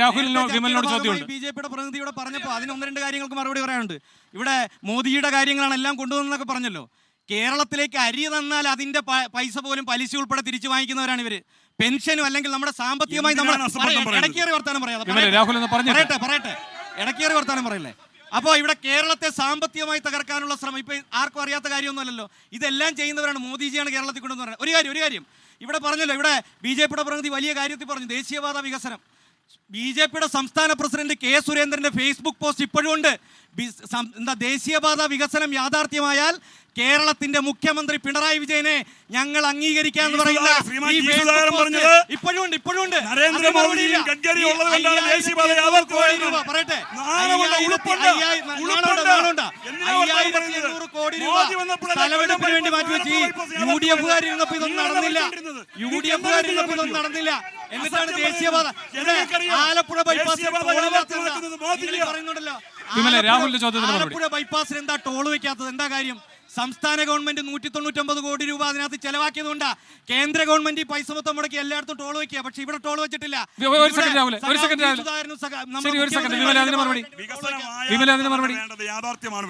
രാഹുലിനോ വിമലിനോട് ചോദ്യമുണ്ട്. BJPയുടെ പ്രതിനിധിയോട് പറഞ്ഞപ്പോൾ അതിന് 1-2 കാര്യങ്ങൾക്ക് മറുപടി പറയാനുണ്ട്. ഇവിടെ മോദിയുടെ കാര്യങ്ങളാണ് എല്ലാം കൊണ്ടുവന്നൊക്കെ പറഞ്ഞല്ലോ. കേരളത്തിലേക്ക് അരി തന്നാൽ അതിന്റെ പൈസ പോലും പലിശ ഉൾപ്പെടെ തിരിച്ചു വാങ്ങിക്കുന്നവരാണ് ഇവര്. പെൻഷനും അല്ലെങ്കിൽ നമ്മുടെ സാമ്പത്തികമായി ഇടക്കേറി വർത്താനം പറയാതെ ഇടക്കേറി വർത്താനം പറയല്ലേ. അപ്പോൾ ഇവിടെ കേരളത്തെ സാമ്പത്തികമായി തകർക്കാനുള്ള ശ്രമം ഇപ്പൊ ആർക്കും അറിയാത്ത കാര്യമൊന്നുമല്ലല്ലോ. ഇതെല്ലാം ചെയ്യുന്നവരാണ്. മോദിജിയാണ് കേരളത്തിൽ കൊണ്ടുവന്ന് പറയുന്നത്. ഒരു കാര്യം ഇവിടെ പറഞ്ഞല്ലോ. ഇവിടെ BJPയുടെ പ്രതിനിധി വലിയ കാര്യത്തിൽ പറഞ്ഞു, ദേശീയപാത വികസനം. BJPയുടെ സംസ്ഥാന പ്രസിഡന്റ് K. സുരേന്ദ്രന്റെ ഫേസ്ബുക്ക് പോസ്റ്റ് ഇപ്പോഴും ഉണ്ട്. ദേശീയപാത വികസനം യാഥാർത്ഥ്യമായാൽ കേരളത്തിന്റെ മുഖ്യമന്ത്രി പിണറായി വിജയനെ ഞങ്ങൾ അംഗീകരിക്കാന്ന് പറയുന്ന ഇപ്പോഴും ഉണ്ട്. പറയട്ടെ, 5,800 കോടി രൂപ സ്ഥലമെടുപ്പിന് വേണ്ടി മാറ്റിവെച്ച് UDF-കാർ ഇരുന്നപ്പോ ഇതൊന്നും നടന്നില്ല. എന്നിട്ടാണ് ദേശീയപാത ആലപ്പുഴ ബൈപ്പാസ് പറയുന്നുണ്ടല്ലോ. ആലപ്പുഴ ബൈപ്പാസിന് എന്താ ടോൾ വെക്കാത്തത്? എന്താ കാര്യം? സംസ്ഥാന ഗവൺമെന്റ് 199 കോടി രൂപ അതിനകത്ത് ചെലവാക്കിയതുകൊണ്ടാ കേന്ദ്ര ഗവൺമെന്റ് ഈ പൈസ മൊത്തം മുടക്കി എല്ലായിടത്തും ടോൾ വെക്കുക. പക്ഷെ ഇവിടെ ടോൾ വെച്ചിട്ടില്ല. യാഥാർത്ഥ്യമാണ് വേണ്ടത്. യാഥാർത്ഥ്യമാണ്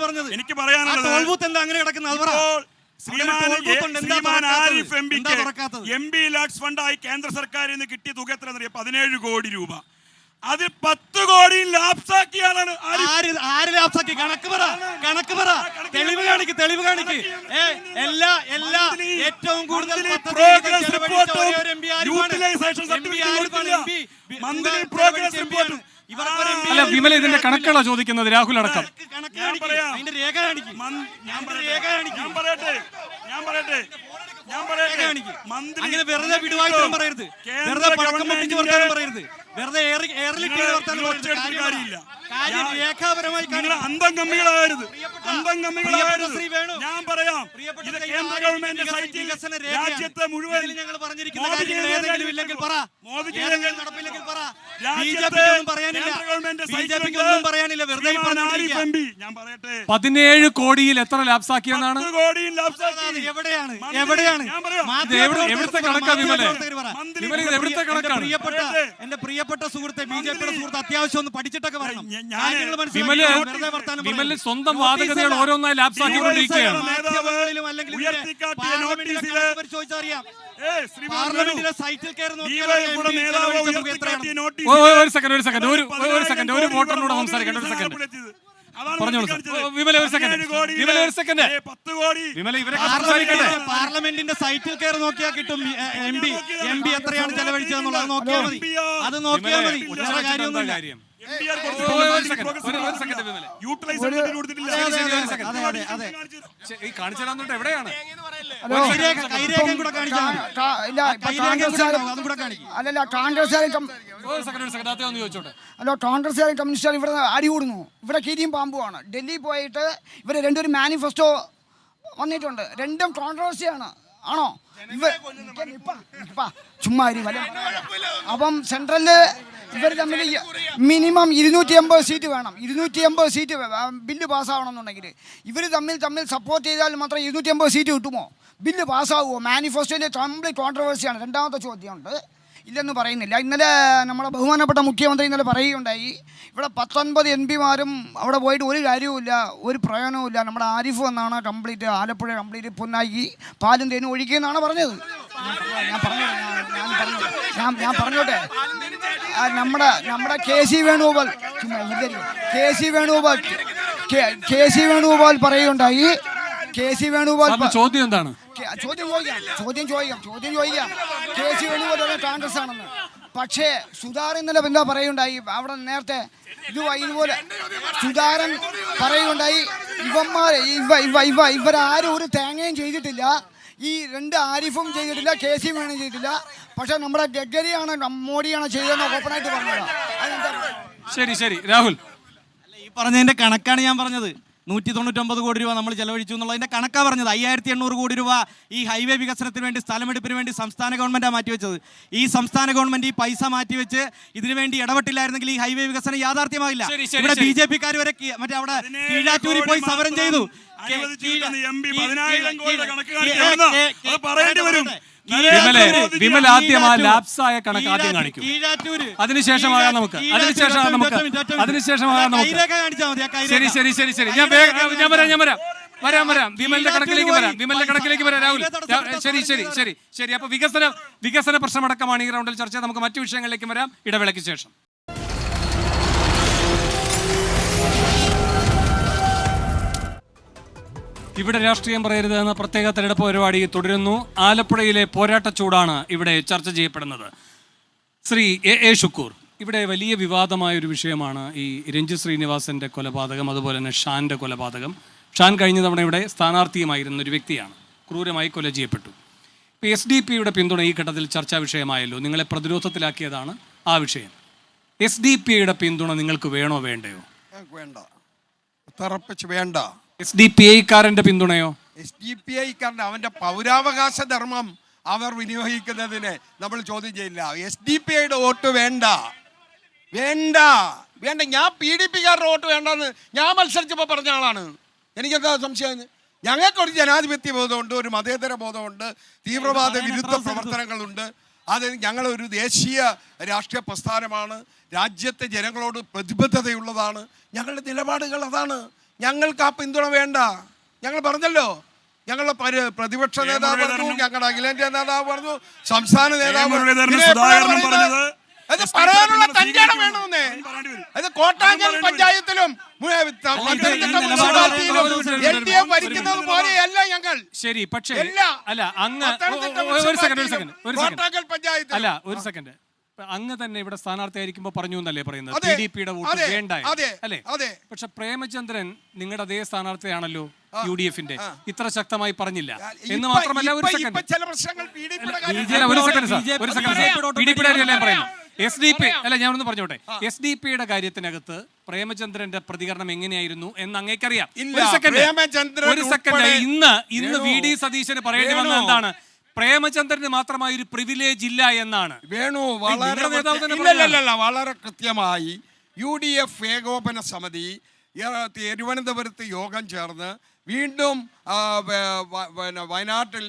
പറഞ്ഞത്. എനിക്ക് പറയാനുള്ളത് ടോൾ ബൂത്ത് എന്താ അങ്ങനെ കിടക്കുന്നത്? MP ലാക്സ് ഫണ്ടായി കേന്ദ്ര സർക്കാരിൽ നിന്ന് കിട്ടിയ തുക എത്ര? 17 കോടി രൂപ. അതിൽ 10 കോടി ലാപ്സാക്കിയാണ്. കണക്ക് പറ. തെളിവ് കാണിക്ക്. എല്ലാ ഏറ്റവും കൂടുതൽ അല്ല വിമല, ഇതിന്റെ കണക്കുകളാ ചോദിക്കുന്നത് രാഹുൽ അടക്കം. അങ്ങനെ വെറുതെ വിടുവായിട്ടും പറയരുത്. വെറുതെ പടക്കം പൊട്ടിച്ച് വർത്താനം പറയരുത്. വെറുതെ രേഖാപരമായി ഞാൻ പറയാം, ഇത് കേന്ദ്ര ഗവൺമെന്റ് രാജ്യത്തെ മുഴുവൻ ഞങ്ങൾ പറഞ്ഞിരിക്കുന്ന കാര്യങ്ങൾ ഏതെങ്കിലും ഇല്ലെങ്കിൽ പറ. നടപ്പില്ലെങ്കിൽ പറ. ബിജെപിക്ക് ഒന്നും പറയാനില്ല. ബിജെപിക്ക് ഒന്നും പറയാനില്ല. വെറുതെ ഈ പറഞ്ഞുകൊണ്ടിരിക്കുക. ഞാൻ പറയട്ടെ, 17 കോടിയിൽ എത്ര ലാപ്സ് ആക്കിയെന്നാണ്? 10 കോടിയിൽ ലാപ്സ് ആക്കി. എവിടെയാണ്? മന്ത്രി, എവിടെയാണ്? ഞാൻ പറയാം. എവിടുത്തെ കണക്കാ വിമലെ? മന്ത്രി, വിമലെ, ഇത് എവിടുത്തെ കണക്കാണ്? എന്റെ പ്രിയപ്പെട്ട സുഹൃത്തെ, ബിജെപിയുടെ സുഹൃത്ത് അത്യാവശ്യം ഒന്ന് പഠിച്ചിട്ടൊക്കെ വരണം. കാര്യങ്ങൾ മനസ്സിലാക്കി വിമല് വെറുതെ വർത്താനം വിമല് പറയരുത്. സ്വന്തം വാദഗതികൾ ഓരോന്നായി ലാപ്സ് ആക്കിക്കൊണ്ടിരിക്കുകയാണ്. മാധ്യമങ്ങളിലും അല്ലെങ്കിൽ ഇതിന്റെ ഉയർത്തിക്കാട്ടിയ പാർലമെന്റിലെ നോട്ടീസില് കണക്ക് പരിശോധിച്ചാൽ അറിയാം. ശ്രീ പാർലമെന്റിലെ സൈറ്റിൽ കയറി നോക്കിയാൽ ഇവിടെ നേതാവ് ഉയർത്തിക്കാട്ടിയ നോട്ടീസ് ഒരു സെക്കൻഡ് ഒരു വോട്ടറിനോട് സംസാരിക്കണ്ട. ഒരു സെക്കൻഡ് പറഞ്ഞോളൂ സാർ. വിമല ഒരു സെക്കൻഡ്. വിമല ഒരു സെക്കൻഡ്. 10 കോടി വിമല ഇവരൊക്കെ സംസാരിക്കട്ടെ. പാർലമെന്റിന്റെ സൈറ്റിൽ കയറി നോക്കിയാൽ കിട്ടും എം പി എത്രയാണ് ചെലവഴിച്ചതെന്നുള്ളത് നോക്കിയാൽ മതി. അത് നോക്കിയാൽ മതി. വേറെ കാര്യമൊന്നുമില്ല. കാര്യം ഈ കാണിച്ചു തരാന്നിട്ട് എവിടെയാണ്? കൈരേഖയും കൂടെ കാണിച്ചാൽ മതി. അതും കൂടെ കാണിക്കും. അല്ലല്ല കോൺഗ്രസ്സുകാരും ഒരു സെക്കൻഡ് അദ്ദേഹം ഒന്ന് ചോദിച്ചോട്ടെ. അല്ല കോൺഗ്രസ്സുകാരും കമ്മ്യൂണിസ്റ്റുകാരും ഇവിടെ അടികൂടുന്നു. ഇവിടെ കീരിയും പാമ്പുമാണ്. ഡൽഹി പോയിട്ട് ഇവർ രണ്ടൊരു മാനിഫെസ്റ്റോ വന്നിട്ടുണ്ട്. രണ്ടും കോൺട്രവേഴ്സിയാണ്. ആണോ? ചുമ്മാ അപ്പം സെൻട്രലില് ഇവർ തമ്മിൽ മിനിമം 280 സീറ്റ് വേണം. 280 സീറ്റ് ബില്ല് പാസ്സാവണമെന്നുണ്ടെങ്കിൽ ഇവർ തമ്മിൽ സപ്പോർട്ട് ചെയ്താൽ മാത്രം 280 സീറ്റ് കിട്ടുമോ? ബില്ല് പാസ്സാവുമോ? മാനിഫെസ്റ്റോയിലെ കംപ്ലീറ്റ് കോൺട്രവേഴ്സിയാണ്. രണ്ടാമത്തെ ചോദ്യമുണ്ട്. ഇല്ലെന്ന് പറയുന്നില്ല. ഇന്നലെ നമ്മുടെ ബഹുമാനപ്പെട്ട മുഖ്യമന്ത്രി ഇന്നലെ പറയുകയുണ്ടായി, ഇവിടെ 19 MP മാരും അവിടെ പോയിട്ട് ഒരു കാര്യവുമില്ല, ഒരു പ്രയോജനവുമില്ല. നമ്മുടെ ആരിഫ് എന്നാണ് കംപ്ലീറ്റ് ആലപ്പുഴ കംപ്ലീറ്റ് പൊന്നായി പാലും തേനും ഒഴിക്കുകയെന്നാണ് പറഞ്ഞത്. ഞാൻ പറഞ്ഞോട്ടെ. നമ്മുടെ KC വേണുഗോപാൽ പറയുകയുണ്ടായി. KC വേണുഗോപാൽ ചോദ്യം എന്താണ്? ചോദ്യം ചോദിക്കാം. KC വേണുഗോപാൽ കോൺഗ്രസ് ആണെന്ന്. പക്ഷേ സുധാകരൻ ഇന്നലെ എന്താ പറയുണ്ടായി? അവിടെ നേരത്തെ ഇതുപോലെ സുധാകരൻ പറയുണ്ടായി, ഇവരാരും ഒരു തേങ്ങയും ചെയ്തിട്ടില്ല. ഈ രണ്ട് ആരിഫും ചെയ്തിട്ടില്ല, KC വേണും ചെയ്തിട്ടില്ല. പക്ഷെ നമ്മുടെ ഗഡ്കരിയാണ് മോഡിയാണ് ചെയ്തതെന്ന് ഓപ്പണായിട്ട് പറഞ്ഞത്. ശരി രാഹുൽ, ഈ പറഞ്ഞതിന്റെ കണക്കാണ് ഞാൻ പറഞ്ഞത്. 199 കോടി രൂപ നമ്മൾ ചെലവഴിച്ചു എന്നുള്ളതിന്റെ കണക്കാണ് പറഞ്ഞത്. 5800 കോടി രൂപ ഈ ഹൈവേ വികസനത്തിന് വേണ്ടി, സ്ഥലമെടുപ്പിന് വേണ്ടി സംസ്ഥാന ഗവൺമെന്റാണ് മാറ്റിവെച്ചത്. ഈ സംസ്ഥാന ഗവൺമെന്റ് ഈ പൈസ മാറ്റിവെച്ച് ഇതിനു വേണ്ടി ഇടപെട്ടില്ലായിരുന്നെങ്കിൽ ഈ ഹൈവേ വികസനം യാഥാർത്ഥ്യമാകില്ല. ഇവിടെ BJP-ക്കാർ വരെ മറ്റേ അവിടെ കീഴാറ്റൂരിൽ പോയി സമരം ചെയ്തു. വിമൽ ആദ്യം ആ ലാപ്സായ കണക്ക് ആദ്യം കാണിക്കും. അതിനുശേഷമാകാം നമുക്ക്. ശരി. ഞാൻ വരാം. വിമലിന്റെ കണക്കിലേക്ക് വരാം. രാഹുൽ, ശരി. അപ്പൊ വികസന പ്രശ്നമടക്കമാണ് ഈ റൗണ്ടിൽ ചർച്ച. നമുക്ക് മറ്റു വിഷയങ്ങളിലേക്ക് വരാം ഇടവേളയ്ക്ക് ശേഷം. ഇവിടെ രാഷ്ട്രീയം പറയരുത് എന്ന പ്രത്യേക തെരഞ്ഞെടുപ്പ് പരിപാടി തുടരുന്നു. ആലപ്പുഴയിലെ പോരാട്ടച്ചൂടാണ് ഇവിടെ ചർച്ച ചെയ്യപ്പെടുന്നത്. ശ്രീ എ ഷുക്കൂർ, ഇവിടെ വലിയ വിവാദമായൊരു വിഷയമാണ് ഈ രഞ്ജിത്ത് ശ്രീനിവാസന്റെ കൊലപാതകം, അതുപോലെ തന്നെ ഷാന്റെ കൊലപാതകം. ഷാൻ കഴിഞ്ഞ തവണ ഇവിടെ സ്ഥാനാർത്ഥിയുമായിരുന്ന ഒരു വ്യക്തിയാണ്, ക്രൂരമായി കൊല ചെയ്യപ്പെട്ടു. ഇപ്പോൾ SDP-യുടെ പിന്തുണ ഈ ഘട്ടത്തിൽ ചർച്ചാ വിഷയമായല്ലോ. നിങ്ങളെ പ്രതിരോധത്തിലാക്കിയതാണ് ആ വിഷയം. SDP-യുടെ പിന്തുണ നിങ്ങൾക്ക് വേണോ വേണ്ടയോ? വേണ്ട, ഉറപ്പിച്ച് വേണ്ട. SDP-കാരന്റെ പിന്തുണയോ? SDP-കാരൻ്റെ അവൻ്റെ പൗരാവകാശ ധർമ്മം അവർ വിനിയോഗിക്കുന്നതിന് നമ്മൾ ചോദ്യം ചെയ്യില്ല. SDP-യുടെ വോട്ട് വേണ്ട. ഞാൻ PDP-കാരുടെ വോട്ട് വേണ്ടെന്ന് ഞാൻ മത്സരിച്ചപ്പോൾ പറഞ്ഞ ആളാണ്. എനിക്കെന്താ സംശയം? ഞങ്ങൾക്കൊരു ജനാധിപത്യ ബോധമുണ്ട്, ഒരു മതേതര ബോധമുണ്ട്, തീവ്രവാദ വിരുദ്ധ പ്രവർത്തനങ്ങളുണ്ട്. അത് ഞങ്ങളൊരു ദേശീയ രാഷ്ട്രീയ പ്രസ്ഥാനമാണ്, രാജ്യത്തെ ജനങ്ങളോട് പ്രതിബദ്ധതയുള്ളതാണ്. ഞങ്ങളുടെ നിലപാടുകൾ അതാണ്. ഞങ്ങൾക്ക് ആ പിന്തുണ വേണ്ട. ഞങ്ങൾ പറഞ്ഞല്ലോ, ഞങ്ങളുടെ പ്രതിപക്ഷ നേതാവ് പറഞ്ഞു, ഞങ്ങളുടെ അഖിലേന്ത്യാ നേതാവ് പറഞ്ഞു, സംസ്ഥാന നേതാവ് പറയാനുള്ള തഞ്ചാടം വേണമെന്നേ. അത് കോട്ടാങ്കൽ പഞ്ചായത്തിലും ഭരിക്കുന്നത് പോലെയല്ല ഞങ്ങൾ. ശരി, പക്ഷേ അല്ല അങ്ങ് ഒരു സെക്കൻഡ് അങ്ങ് തന്നെ ഇവിടെ സ്ഥാനാർത്ഥിയായിരിക്കുമ്പോൾ പറഞ്ഞു എന്നല്ലേ പറയുന്നത്? PDP-യുടെ വോട്ട് വേണ്ട അല്ലേ? പക്ഷെ പ്രേമചന്ദ്രൻ നിങ്ങളുടെ അതേ സ്ഥാനാർത്ഥിയാണല്ലോ UDF-ന്റെ. ഇത്ര ശക്തമായി പറഞ്ഞില്ല എന്ന് മാത്രമല്ല, ഒരു സെക്കൻഡ് PDP-യുടെ കാര്യമല്ല പറയുന്നത്. SDP അല്ല, ഞാനൊന്ന് പറഞ്ഞോട്ടെ. SDP-യുടെ കാര്യത്തിനകത്ത് പ്രേമചന്ദ്രന്റെ പ്രതികരണം എങ്ങനെയായിരുന്നു എന്ന് അങ്ങേക്കറിയാം. ഒരു സെക്കൻഡ്. ഇന്ന് VD സതീശന് പറയേണ്ടി വന്നത് എന്താണ്? പ്രേമചന്ദ്രന് മാത്രമായി ഒരു പ്രിവിലേജ് ഇല്ല എന്നാണ്. വേണു വളരെ നിങ്ങളുടെ നേതാവ് തന്നെ ഇല്ലല്ലല്ല വളരെ കൃത്യമായി UDF ഏകോപന സമിതി തിരുവനന്തപുരത്ത് യോഗം ചേർന്ന് വീണ്ടും വയനാട്ടിൽ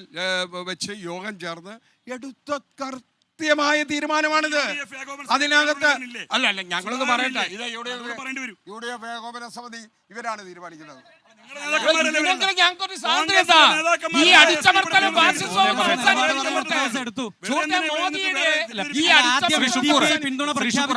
വെച്ച് യോഗം ചേർന്ന് എടുത്ത കൃത്യമായ തീരുമാനമാണിത്. അതിനകത്ത് അല്ല ഞങ്ങളൊന്ന് പറയട്ടെ, ഇത് UDF ഏകോപന സമിതി ഇവരാണ് തീരുമാനിക്കുന്നത്.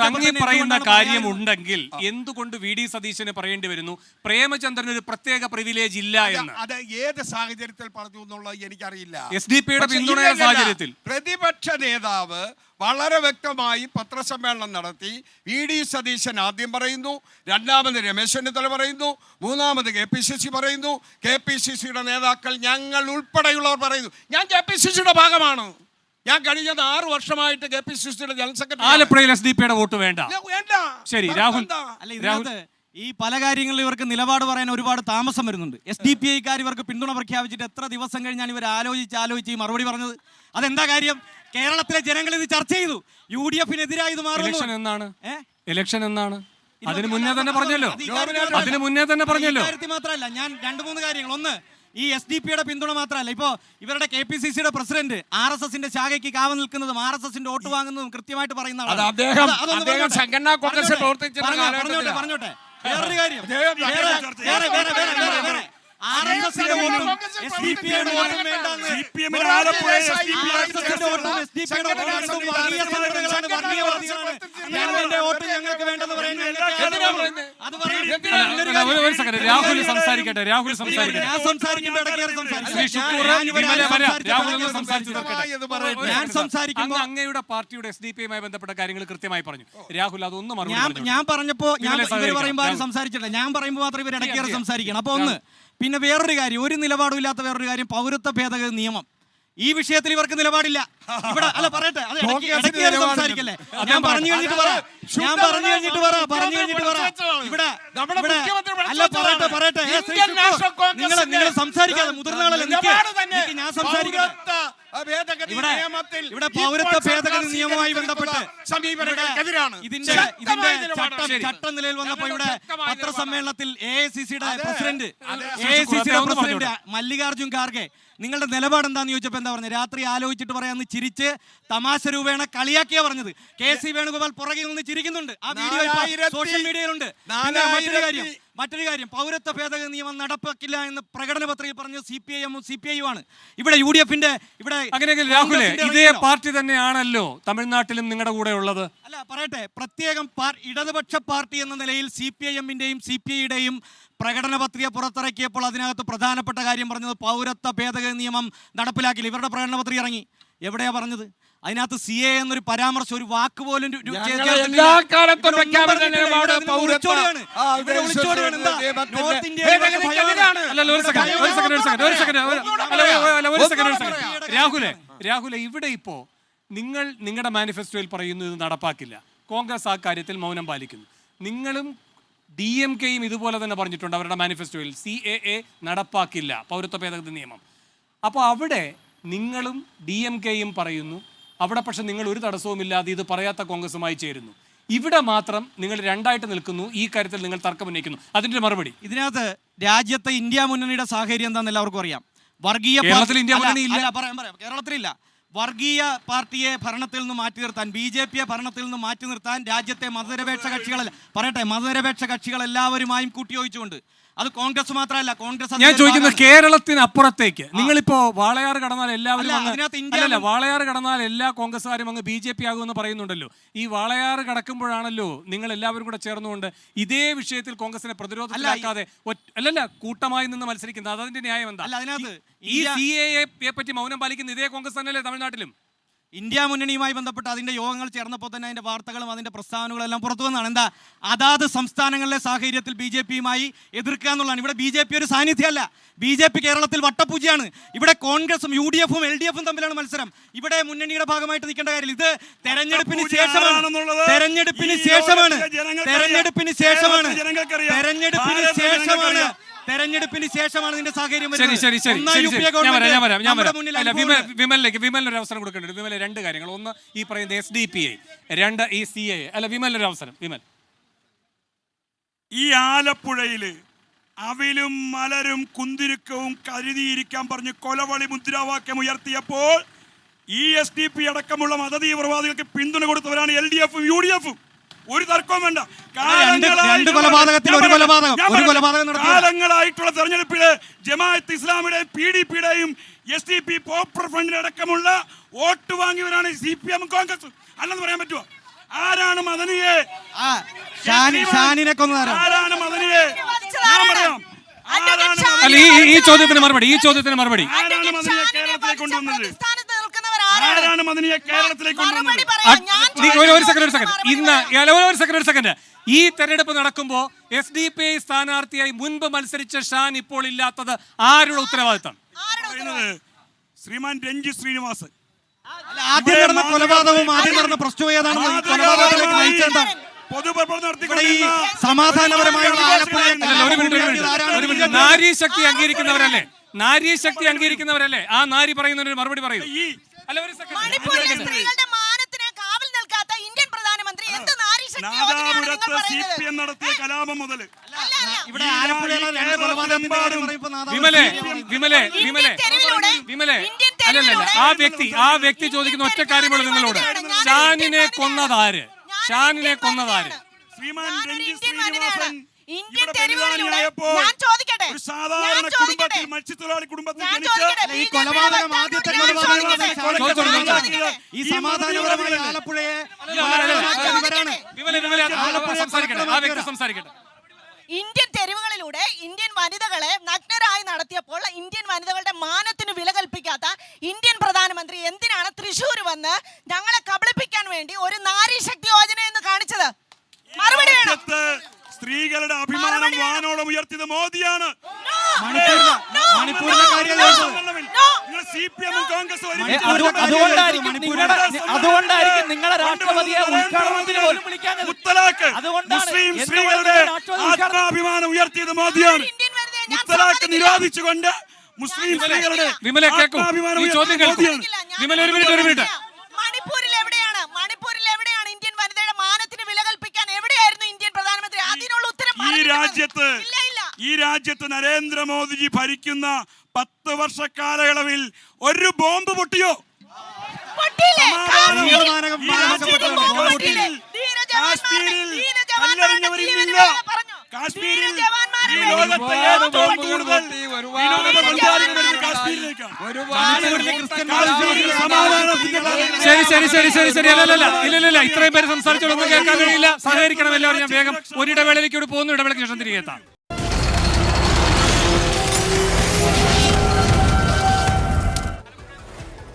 അങ്ങ് പറയുന്ന കാര്യം ഉണ്ടെങ്കിൽ എന്തുകൊണ്ട് VD സതീശന് പറയേണ്ടി വരുന്നു പ്രേമചന്ദ്രന് ഒരു പ്രത്യേക പ്രിവിലേജ് ഇല്ല എന്ന്? അത് ഏത് സാഹചര്യത്തിൽ പറഞ്ഞു എന്നുള്ളത് എനിക്കറിയില്ല. SDP-യുടെ പിന്തുണയുടെ സാഹചര്യത്തിൽ പ്രതിപക്ഷ നേതാവ് വളരെ വ്യക്തമായി പത്രസമ്മേളനം നടത്തി. VD സതീശൻ ആദ്യം പറയുന്നു, രണ്ടാമത് രമേശ് ചെന്നിത്തല പറയുന്നു, മൂന്നാമത് KPCC പറയുന്നു, KPCCയുടെ നേതാക്കൾ ഞങ്ങൾ ഉൾപ്പെടെയുള്ളവർ പറയുന്നു. ഞാൻ KPCCയുടെ ഭാഗമാണ്. ഞാൻ കഴിഞ്ഞ 6 വർഷമായിട്ട് KPCCയുടെ ജനറൽ സെക്രട്ടറി. ആലപ്പുഴയിൽ SDP-യുടെ വോട്ട് വേണ്ട. ശരി രാഹുൽ. അല്ല, ഇതിനകത്ത് ഈ പല കാര്യങ്ങളിലും ഇവർക്ക് നിലപാട് പറയാൻ ഒരുപാട് താമസം വരുന്നുണ്ട്. SDPI-ക്കാർ ഇവർക്ക് പിന്തുണ പ്രഖ്യാപിച്ചിട്ട് എത്ര ദിവസം കഴിഞ്ഞാണ് ഇവർ ആലോചിച്ച് ഈ മറുപടി പറഞ്ഞത്? അതെന്താ കാര്യം? കേരളത്തിലെ ജനങ്ങൾ ഇത് ചർച്ച ചെയ്തു. UDF-നെതിരായി ഇത് മാറുന്നു. ഇലക്ഷൻ എന്നാണ്? അതിന് മുന്നേ തന്നെ പറഞ്ഞല്ലോ. മാത്രമല്ല, ഞാൻ 2-3 കാര്യങ്ങൾ. ഒന്ന്, ഈ SDP-യുടെ പിന്തുണ മാത്രമല്ല, ഇപ്പോ ഇവരുടെ KPCC-യുടെ പ്രസിഡന്റ് RSS-ന്റെ ശാഖയ്ക്ക് കാവൽ നിൽക്കുന്നതും RSS-ന്റെ വോട്ട് വാങ്ങുന്നതും കൃത്യമായിട്ട് പറയുന്ന ആളാണ്. പറഞ്ഞോട്ടെ. വേറൊരു കാര്യം, RSS-ന്റെ വോട്ടും SDP-യുടെ വോട്ടും വേണ്ടെന്ന്. വോട്ട് ഞങ്ങൾക്ക് വേണ്ടെന്ന് പറയുന്നത് രാഹുൽ സംസാരിക്കട്ടെ. അങ്ങയുടെ പാർട്ടിയുടെ SDP-യുമായി ബന്ധപ്പെട്ട കാര്യങ്ങൾ കൃത്യമായി പറഞ്ഞു. രാഹുൽ അതൊന്നും ഞാൻ പറഞ്ഞപ്പോ ഇവർ പറയുമ്പോൾ ആരും സംസാരിച്ചിട്ടില്ല. ഞാൻ പറയുമ്പോൾ മാത്രം ഇവർ ഇടയ്ക്കേറെ സംസാരിക്കണം. അപ്പൊ ഒന്ന്, പിന്നെ വേറൊരു കാര്യം, ഒരു നിലപാടും ഇല്ലാത്ത വേറൊരു കാര്യം, പൗരത്വ ഭേദഗതി നിയമം. ഈ വിഷയത്തിൽ ഇവർക്ക് നിലപാടില്ല. ഇവിടെ അല്ല പറയട്ടെ, സംസാരിക്കല്ലേ. ഞാൻ പറഞ്ഞു കഴിഞ്ഞിട്ട് പറ. ഇവിടെ അല്ല പറയട്ടെ. നിങ്ങൾ സംസാരിക്കാതെ മുതിർന്ന ആളല്ലേ, ഞാൻ സംസാരിക്കട്ടെ. ഇവിടെ പൗരത്വ ഭേദഗതി നിയമവുമായി ബന്ധപ്പെട്ട് ഇതിന്റെ ചട്ടം നിലയിൽ വന്നപ്പോ ഇവിടെ പത്രസമ്മേളനത്തിൽ AICC-യുടെ പ്രസിഡന്റ് മല്ലികാർജുൻ ഖാർഗെ നിങ്ങളുടെ നിലപാട് എന്താന്ന് ചോദിച്ചപ്പോ എന്താ പറഞ്ഞത്? രാത്രി ആലോചിച്ചിട്ട് പറയാന്ന് ചിരിച്ച് തമാശ രൂപേണ കളിയാക്കിയാ പറഞ്ഞത്. KC വേണുഗോപാൽ പുറകിൽ നിന്ന് ചിരിക്കുന്നുണ്ട്. ആ വീഡിയോ സോഷ്യൽ മീഡിയയിലുണ്ട്. മറ്റൊരു കാര്യം, പൗരത്വ ഭേദഗതി നിയമം നടപ്പാക്കില്ല എന്ന് പ്രകടന പത്രികയിൽ പറഞ്ഞത് CPIM-ഉം CPI-യും. ഇവിടെ UDF-ന്റെ ഇവിടെ അങ്ങനെയെങ്കിൽ രാഹുലേ, ഇതേ പാർട്ടി തന്നെയാണല്ലോ തമിഴ്നാട്ടിലും നിങ്ങളുടെ കൂടെ ഉള്ളത്. അല്ല പറയട്ടെ, പ്രത്യേകം ഇടതുപക്ഷ പാർട്ടി എന്ന നിലയിൽ CPIM-ന്റെയും CPI-യുടെയും പ്രകടന പത്രിക പുറത്തിറക്കിയപ്പോൾ അതിനകത്ത് പ്രധാനപ്പെട്ട കാര്യം പറഞ്ഞത് പൗരത്വ ഭേദഗതി നിയമം നടപ്പിലാക്കില്ല. ഇവരുടെ പ്രകടന പത്രിക ഇറങ്ങി, എവിടെയാ പറഞ്ഞത്? അതിനകത്ത് CA എന്നൊരു പരാമർശം, ഒരു വാക്ക് പോലും രാഹുലെ, ഇവിടെ ഇപ്പോ നിങ്ങൾ നിങ്ങളുടെ മാനിഫെസ്റ്റോയിൽ പറയുന്നു ഇത് നടപ്പാക്കില്ല. കോൺഗ്രസ് ആ കാര്യത്തിൽ മൗനം പാലിക്കുന്നു. നിങ്ങളും DMK-യും ഇതുപോലെ തന്നെ പറഞ്ഞിട്ടുണ്ട് അവരുടെ മാനിഫെസ്റ്റോയിൽ CAA നടപ്പാക്കില്ല, പൗരത്വ ഭേദഗതി നിയമം. അപ്പോൾ അവിടെ നിങ്ങളും DMK-യും പറയുന്നു, അവിടെ പക്ഷെ നിങ്ങൾ ഒരു തടസ്സവുമില്ലാതെ ഇത് പറയാത്ത കോൺഗ്രസുമായി ചേരുന്നു. ഇവിടെ മാത്രം നിങ്ങൾ രണ്ടായിട്ട് നിൽക്കുന്നു. ഈ കാര്യത്തിൽ നിങ്ങൾ തർക്കം ഉന്നയിക്കുന്നു. അതിന്റെ മറുപടി, ഇതിനകത്ത് രാജ്യത്തെ ഇന്ത്യ മുന്നണിയുടെ സാഹചര്യം എന്താണെന്ന് എല്ലാവർക്കും അറിയാം. വർഗീയ കേരളത്തിലില്ല. വർഗീയ പാർട്ടിയെ ഭരണത്തിൽ നിന്ന് മാറ്റി നിർത്താൻ, BJP-യെ ഭരണത്തിൽ നിന്ന് മാറ്റി നിർത്താൻ രാജ്യത്തെ മതനിരപേക്ഷ കക്ഷികൾ എല്ലാവരുമായും കൂട്ടിയോജിച്ചുകൊണ്ട്, അത് കോൺഗ്രസ് മാത്രമല്ല, കോൺഗ്രസ് ഞാൻ ചോദിക്കുന്നത് കേരളത്തിനപ്പുറത്തേക്ക് നിങ്ങളിപ്പോ വാളയാർ കടന്നാൽ എല്ലാവരും വാളയാർ കടന്നാൽ എല്ലാ കോൺഗ്രസ്സുകാരും അങ്ങ് BJP ആകുമെന്ന് പറയുന്നുണ്ടല്ലോ. ഈ വാളയാർ കടക്കുമ്പോഴാണല്ലോ നിങ്ങൾ എല്ലാവരും കൂടെ ചേർന്നുകൊണ്ട് ഇതേ വിഷയത്തിൽ കോൺഗ്രസിനെ പ്രതിരോധത്തിലാക്കാതെ കൂട്ടമായി നിന്ന് മത്സരിക്കുന്നത്. അതിന്റെ ന്യായം എന്താ? ഈ CAA പറ്റി മൗനം പാലിക്കുന്ന ഇതേ കോൺഗ്രസ് തന്നെയല്ലേ തമിഴ്നാട്ടിലും? ഇന്ത്യ മുന്നണിയുമായി ബന്ധപ്പെട്ട് അതിൻ്റെ യോഗങ്ങൾ ചേർന്നപ്പോൾ തന്നെ അതിൻ്റെ വാർത്തകളും അതിൻ്റെ പ്രസ്താവനകളും എല്ലാം പുറത്തു വന്നതാണ്. എന്താ, അതാത് സംസ്ഥാനങ്ങളിലെ സാഹചര്യത്തിൽ BJP-യുമായി എതിർക്കുക എന്നുള്ളതാണ്. ഇവിടെ BJP ഒരു സാന്നിധ്യമല്ല. BJP കേരളത്തിൽ വട്ടപൂജയാണ്. ഇവിടെ കോൺഗ്രസും UDF-ഉം LDF-ഉം തമ്മിലാണ് മത്സരം. ഇവിടെ മുന്നണിയുടെ ഭാഗമായിട്ട് നിൽക്കേണ്ട കാര്യമില്ല. ഇത് തെരഞ്ഞെടുപ്പിന് ശേഷമാണ് തെരഞ്ഞെടുപ്പിന് ശേഷമാണ് ഇതിന്റെ സാഹചര്യം ശരി ശരി ശരി ഒന്നാം ശരി UPA ശരി ഞാൻ ഗവൺമെന്റ് വരാം നമ്മുടെ മുന്നിൽ അല്ല അനുഭവമുണ്ട്. വിമലിനൊരു അവസരം കൊടുക്കേണ്ടത്. വിമൽ രണ്ട് കാര്യങ്ങൾ, ഒന്ന് ഈ പറയുന്ന SDPI, രണ്ട് ഈ CA. അല്ല വിമലിനൊരു അവസരം. വിമൽ, ഈ ആലപ്പുഴയില് അവിലും മലരും കുന്തിരുക്കവും കരുതിയിരിക്കാൻ പറഞ്ഞ് കൊലവളി മുദ്രാവാക്യം ഉയർത്തിയപ്പോൾ ഈ SDP അടക്കമുള്ള മതതീവ്രവാദികൾക്ക് പിന്തുണ കൊടുത്തവരാണ് LDF-ഉം UDF-ഉം. ഒരു തർക്കവും വേണ്ട. കാലങ്ങളായിട്ടുള്ള തെരഞ്ഞെടുപ്പില് ജമാഅത്ത് ഇസ്ലാമിയുടെയും PDP-യുടെയും SDP പോപ്പുലർ ഫ്രണ്ടിന്റെ അടക്കമുള്ള വോട്ട് വാങ്ങിയവരാണ് CPM കോൺഗ്രസ്. അല്ലെന്ന് പറയാൻ പറ്റുമോ? ആരാണ് മദനിയെ? ആരാണ് മദനിയെ? ഞാൻ പറയാം. അല്ല ഈ ചോദ്യത്തിന് മറുപടി, ആരാണ് മദനിയെ കേരളത്തിലേക്ക് കൊണ്ടുവന്നത്? ആരാണ് മദനിയെ കേരളത്തിലേക്ക് കൊണ്ടുവന്നത്? ഒരു സെക്കൻഡ്. ഈ തെരഞ്ഞെടുപ്പ് നടക്കുമ്പോൾ SDPI സ്ഥാനാർത്ഥിയായി മുൻപ് മത്സരിച്ച ഷാൻ ഇപ്പോൾ ഇല്ലാത്തത് ആരുടെ ഉത്തരവാദിത്തം? ശ്രീമാൻ രഞ്ജി ശ്രീനിവാസൻ. ആദ്യം നടന്ന കൊലപാതകവും ആദ്യം നടന്ന പ്രശ്നവും ഏതാണ്? കൊലപാതകത്തിലേക്ക് നയിച്ചേണ്ട സമാധാനപരമായുള്ള നാരീശക്തി അംഗീകരിക്കുന്നവരല്ലേ ആ നാരി പറയുന്നതിന് മറുപടി പറയൂ. സ്ത്രീകളുടെ മാനത്തിന് കാവൽ നിൽക്കാത്ത ഇന്ത്യൻ പ്രധാനമന്ത്രി എന്ത് CPM നടത്തിയ കലാപം മുതൽ വിമലെ അല്ലല്ല, ആ വ്യക്തി ചോദിക്കുന്ന ഒറ്റ കാര്യമുള്ളൂ നിങ്ങളോട്. ഷാനിനെ കൊന്നതാര്? ശ്രീമാൻ രഞ്ജി ശ്രീനിവാസൻ ഇന്ത്യൻ തെരുവുകളിലൂടെ ഞാൻ ചോദിക്കട്ടെ, ഒരു സാധാരണ കുടുംബത്തിൽ മത്സ്യത്തൊഴിലാളി കുടുംബത്തിൽ ജനിച്ച ഈ കൊലപാതകം ആദ്യത്തെ ഈ സമാധാനപരമായ ആലപ്പുഴയെ സംസാരിക്കട്ടെ. ഇന്ത്യൻ തെരുവുകളിലൂടെ ഇന്ത്യൻ വനിതകളെ നഗ്നരായി നടത്തിയപ്പോൾ ഇന്ത്യൻ വനിതകളുടെ മാനത്തിന് വില കൽപ്പിക്കാത്ത ഇന്ത്യൻ പ്രധാനമന്ത്രി എന്തിനാണ് തൃശ്ശൂർ വന്ന് ഞങ്ങളെ കബളിപ്പിക്കാൻ വേണ്ടി ഒരു നാരീശക്തി യോജന എന്ന് കാണിച്ചത്? മറുപടി വേണം. സ്ത്രീകളുടെ അഭിമാനം വാനോളം ഉയർത്തിയത് മോദിയാണ്. മണിപ്പൂരിലെ കാര്യം CPM-ഉം കോൺഗ്രസും അതുകൊണ്ടായിരിക്കും നിങ്ങളെ രാഷ്ട്രപതിയെ ഉദ്ഘാടനത്തിന് പോലും വിളിക്കാഞ്ഞത്. മുസ്ലിം സ്ത്രീകളുടെ ആത്മാഭിമാനം ഉയർത്തിയത് മോദിയാണ്. മുത്തലാഖ് നിരോധിച്ചുകൊണ്ട് മുസ്ലിം സ്ത്രീകളുടെ ആത്മാഭിമാനം ഒരു മിനിറ്റ്. മണിപ്പൂരിൽ എവിടെയാണ് ഇന്ത്യൻ വനിതയുടെ മാനത്തിന് വില കൽപ്പിക്കാൻ എവിടെയായിരുന്നു ഇന്ത്യൻ പ്രധാനമന്ത്രി? അതിനുള്ള ഉത്തരം ഈ രാജ്യത്ത് നരേന്ദ്രമോദിജി ഭരിക്കുന്ന 10 വർഷ കാലയളവിൽ ഒരു ബോംബ് പൊട്ടിയോ? കാശ്മീരിൽ ഈ ലോകത്തെ ഏറ്റവും കൂടുതൽ വിനോദസഞ്ചാരികൾ കാശ്മീരിലേക്കാണ്. ശരി. അല്ലല്ല, ഇത്രയും പേര് സംസാരിച്ചോളൊന്നും കേൾക്കാൻ കഴിയില്ല. സഹകരിക്കണം എല്ലാവരും. ഞാൻ വേഗം ഒരിടവേളയിലേക്ക് പോകുന്നു. ഇടവേളയ്ക്ക് ശേഷം തിരികെ എത്താം.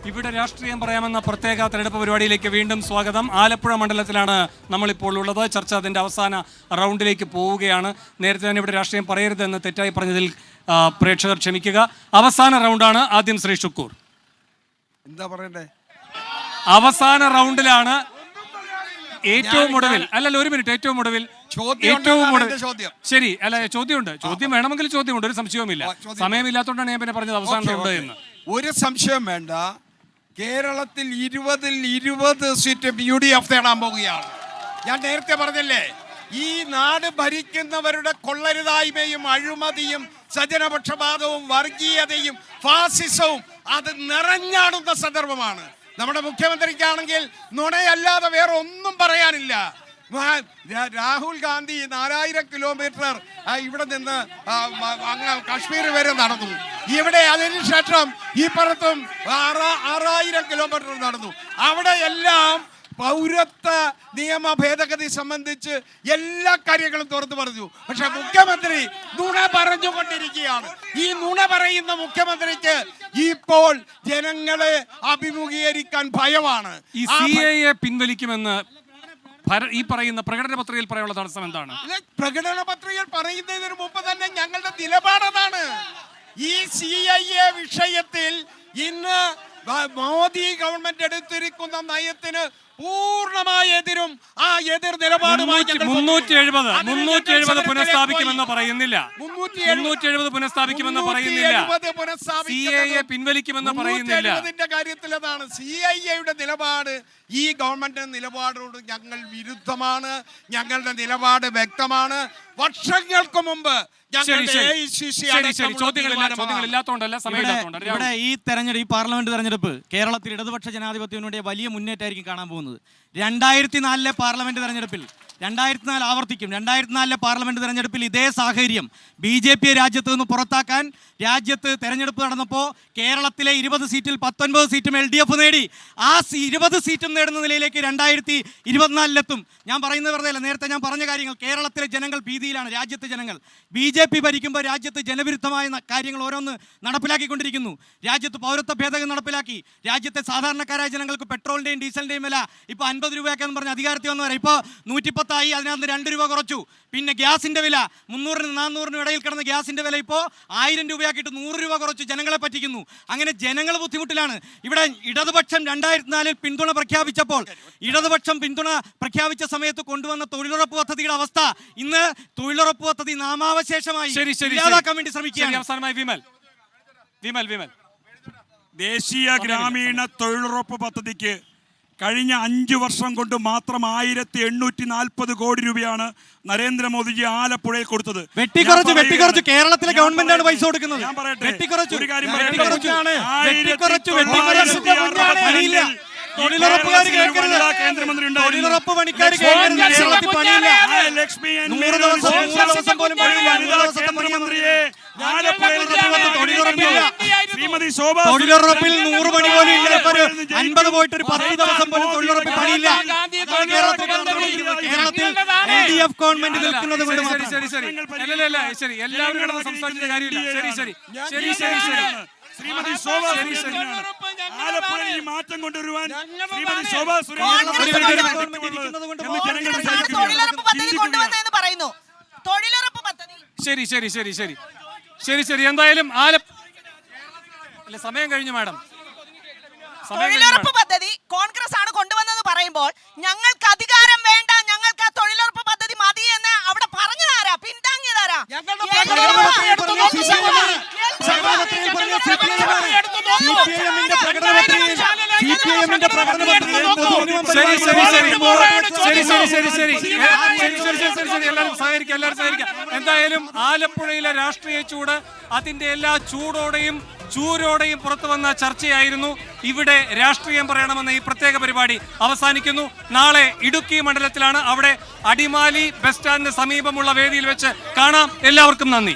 ഇവിടെ രാഷ്ട്രീയം പറയാമെന്ന പ്രത്യേക തെരഞ്ഞെടുപ്പ് പരിപാടിയിലേക്ക് വീണ്ടും സ്വാഗതം. ആലപ്പുഴ മണ്ഡലത്തിലാണ് നമ്മളിപ്പോൾ ഉള്ളത്. ചർച്ച അതിൻ്റെ അവസാന റൗണ്ടിലേക്ക് പോവുകയാണ്. നേരത്തെ തന്നെ ഇവിടെ രാഷ്ട്രീയം പറയരുതെന്ന് തെറ്റായി പറഞ്ഞതിൽ പ്രേക്ഷകർ ക്ഷമിക്കുക. അവസാന റൗണ്ടാണ്. ആദ്യം ശ്രീ ഷുക്കൂർ. എന്താ പറയണ്ടേ? അവസാന റൗണ്ടിലാണ് ഏറ്റവും ഒടുവിൽ ശരി. അല്ല, ചോദ്യം വേണമെങ്കിൽ ചോദ്യമുണ്ട്, ഒരു സംശയവുമില്ല. സമയമില്ലാത്തതുകൊണ്ടാണ് ഞാൻ പിന്നെ പറഞ്ഞത് അവസാന റൗണ്ട് എന്ന്. ഒരു സംശയം വേണ്ട. കേരളത്തിൽ 20 സീറ്റ് UDF നേടാൻ പോവുകയാണ്. ഞാൻ നേരത്തെ പറഞ്ഞല്ലേ, ഈ നാട് ഭരിക്കുന്നവരുടെ കൊള്ളരുതായ്മയും അഴിമതിയും സജനപക്ഷപാതവും വർഗീയതയും ഫാസിസവും അത് നിറഞ്ഞാടുന്ന സന്ദർഭമാണ്. നമ്മുടെ മുഖ്യമന്ത്രിക്കാണെങ്കിൽ നുണയല്ലാതെ വേറെ ഒന്നും പറയാനില്ല. രാഹുൽ ഗാന്ധി 4000 കിലോമീറ്റർ ഇവിടെ നിന്ന് അങ്ങ് കാശ്മീർ വരെ നടന്നു. ഇവിടെ അതിനുശേഷം ഈ പുറത്തും 6000 കിലോമീറ്റർ നടന്നു. അവിടെ എല്ലാം പൗരത്വ നിയമ ഭേദഗതി സംബന്ധിച്ച് എല്ലാ കാര്യങ്ങളും തുറന്നു പറഞ്ഞു. പക്ഷെ മുഖ്യമന്ത്രി നുണ പറഞ്ഞുകൊണ്ടിരിക്കുകയാണ്. ഈ നുണ പറയുന്ന മുഖ്യമന്ത്രിക്ക് ഇപ്പോൾ ജനങ്ങളെ അഭിമുഖീകരിക്കാൻ ഭയമാണ്. ഈ CAA പിൻവലിക്കുമെന്ന് ഈ പറയുന്ന പ്രകടന പത്രികയിൽ പറയാനുള്ള തടസ്സം എന്താണ്? പ്രകടന പത്രികയിൽ പറയുന്നതിന് മുമ്പ് തന്നെ ഞങ്ങളുടെ നിലപാടാണ്. ഈ CAA വിഷയത്തിൽ ഇന്ന് മോദി ഗവൺമെന്റ് എടുത്തിരിക്കുന്ന നയത്തിന് പൂർണ്ണമായ എതിരും ആ എതിർ നിലപാടുമായി 370 പുനഃസ്ഥാപിക്കുമെന്ന് പറയുന്നില്ല. 370 പുനഃസ്ഥാപിക്കുമെന്ന് പറയുന്നില്ല. CAA പിൻവലിക്കുമെന്ന് പറയുന്നില്ല. കാര്യത്തിൽ അതാണ് CIAയുടെ നിലപാട്. ഈ ഗവൺമെന്റ് നിലപാടോട് ഞങ്ങൾ വിരുദ്ധമാണ്. ഞങ്ങളുടെ നിലപാട് വ്യക്തമാണ്. വർഷങ്ങൾക്ക് മുമ്പ് ഇവിടെ ഈ പാർലമെന്റ് തെരഞ്ഞെടുപ്പ് കേരളത്തിൽ ഇടതുപക്ഷ ജനാധിപത്യ മുന്നണിയുടെ വലിയ മുന്നേറ്റമായിരിക്കും കാണാൻ പോകുന്നത്. 2004 പാർലമെന്റ് തെരഞ്ഞെടുപ്പിൽ 2004 ആവർത്തിക്കും. 2004 പാർലമെന്റ് തെരഞ്ഞെടുപ്പിൽ ഇതേ സാഹചര്യം BJP രാജ്യത്ത് നിന്ന് പുറത്താക്കാൻ രാജ്യത്ത് തെരഞ്ഞെടുപ്പ് നടന്നപ്പോൾ കേരളത്തിലെ 20 സീറ്റിൽ 19 സീറ്റും LDF നേടി. ആ 20 സീറ്റും നേടുന്ന നിലയിലേക്ക് 2024 ഞാൻ പറയുന്നത് വെറുതെ അല്ല, നേരത്തെ ഞാൻ പറഞ്ഞ കാര്യങ്ങൾ. കേരളത്തിലെ ജനങ്ങൾ ഭീതിയിലാണ്. രാജ്യത്തെ ജനങ്ങൾ BJP ഭരിക്കുമ്പോൾ രാജ്യത്ത് ജനവിരുദ്ധമായ കാര്യങ്ങൾ ഓരോന്ന് നടപ്പിലാക്കിക്കൊണ്ടിരിക്കുന്നു. രാജ്യത്ത് പൗരത്വ ഭേദഗതി നടപ്പിലാക്കി. രാജ്യത്തെ സാധാരണക്കാരായ ജനങ്ങൾക്ക് പെട്രോളിന്റെയും ഡീസലിന്റെയും വില ഇപ്പോൾ 50 രൂപയാക്കെന്ന് പറഞ്ഞ് അധികാരത്തിൽ വന്നവരെ ഇപ്പോൾ 110 ആയി. അതിനകത്ത് 2 രൂപ കുറച്ചു. പിന്നെ ഗ്യാസിന്റെ വില 300-നും 400-നും ഇടയിൽ കിടന്ന ഗ്യാസിന്റെ വില ഇപ്പോൾ 1000 രൂപയാക്കിയിട്ട് 100 രൂപ കുറച്ചു. ജനങ്ങളെ പറ്റിക്കുന്നു. അങ്ങനെ ജനങ്ങൾ ബുദ്ധിമുട്ടിലാണ്. ഇവിടെ ഇടതുപക്ഷം 2004 പിന്തുണ പ്രഖ്യാപിച്ചപ്പോൾ ഇടതുപക്ഷം പിന്തുണ പ്രഖ്യാപിച്ച സമയത്ത് കൊണ്ടുവന്ന തൊഴിലുറപ്പ് പദ്ധതിയുടെ അവസ്ഥ ഇന്ന് തൊഴിലുറപ്പ് പദ്ധതി നാമാവശേഷമായി ഇല്ലാതാക്കാൻ വേണ്ടി ശ്രമിക്കുകയാണ്. അവസാനമായി വിമൽ ദേശീയ ഗ്രാമീണ തൊഴിലുറപ്പ് പദ്ധതിക്ക് കഴിഞ്ഞ 5 വർഷം കൊണ്ട് മാത്രം 1840 കോടി രൂപയാണ് നരേന്ദ്രമോദിജി ആലപ്പുഴയിൽ കൊടുത്തത്. വെട്ടിക്കുറച്ച് കേരളത്തിലെ ഗവൺമെന്റ് ആണ് പൈസ കൊടുക്കുന്നത്. ഞാൻ പറയട്ടെ, വെട്ടിക്കുറച്ച് ഒരു കാര്യം തൊഴിലുറപ്പുകാർ കേൾക്കരുത്. കേന്ദ്രമന്ത്രി തൊഴിലുറപ്പ് പണിക്കാർ കേൾക്കരുത്. കേരളത്തിൽ പണിയില്ല. 100 ദിവസം പോലും പണിയില്ല. 100 ദിവസത്തെ കേന്ദ്രമന്ത്രിയെ തൊഴിലുറപ്പിൽ 100 പണി പോലും ഇല്ല. 50 പോയിട്ട് ഒരു 10 ദിവസം പോലും തൊഴിലുറപ്പിൽ പണിയില്ല. കേരളത്തിൽ LDF ഗവൺമെന്റ് നിൽക്കുന്നത് കൊണ്ട് എല്ലാവരും സംസാരിച്ച കാര്യമില്ല. ശ്രീമതി ശോഭ ആലപ്പുഴയിൽ ഈ മാറ്റം കൊണ്ടുവരുവാൻ ശ്രീമതി ശോഭ തൊഴിലുറപ്പ് പദ്ധതി കൊണ്ടുവന്നെന്ന് പറയുന്നു. തൊഴിലുറപ്പ് പദ്ധതി ശരി. എന്തായാലും സമയം കഴിഞ്ഞു മാഡം. തൊഴിലുറപ്പ് പദ്ധതി കോൺഗ്രസ് ആണ് കൊണ്ടുവന്നെന്ന് പറയുമ്പോൾ ഞങ്ങൾക്ക് അധികാരം വേണ്ട, ഞങ്ങൾക്ക് ആ തൊഴിലുറപ്പ് പദ്ധതി മതി എന്ന് അവിടെ പറഞ്ഞതാരാ? പിന്താങ്ങിയതാരാ? എന്തായാലും ആലപ്പുഴയിലെ രാഷ്ട്രീയ ചൂട് അതിന്റെ എല്ലാ ചൂരോടെയും പുറത്തു വന്ന ചർച്ചയായിരുന്നു. ഇവിടെ രാഷ്ട്രീയം പറയണമെന്ന ഈ പ്രത്യേക പരിപാടി അവസാനിക്കുന്നു. നാളെ ഇടുക്കി മണ്ഡലത്തിലാണ്. അവിടെ അടിമാലി ബസ് സ്റ്റാൻഡിന് സമീപമുള്ള വേദിയിൽ വെച്ച് കാണാം. എല്ലാവർക്കും നന്ദി.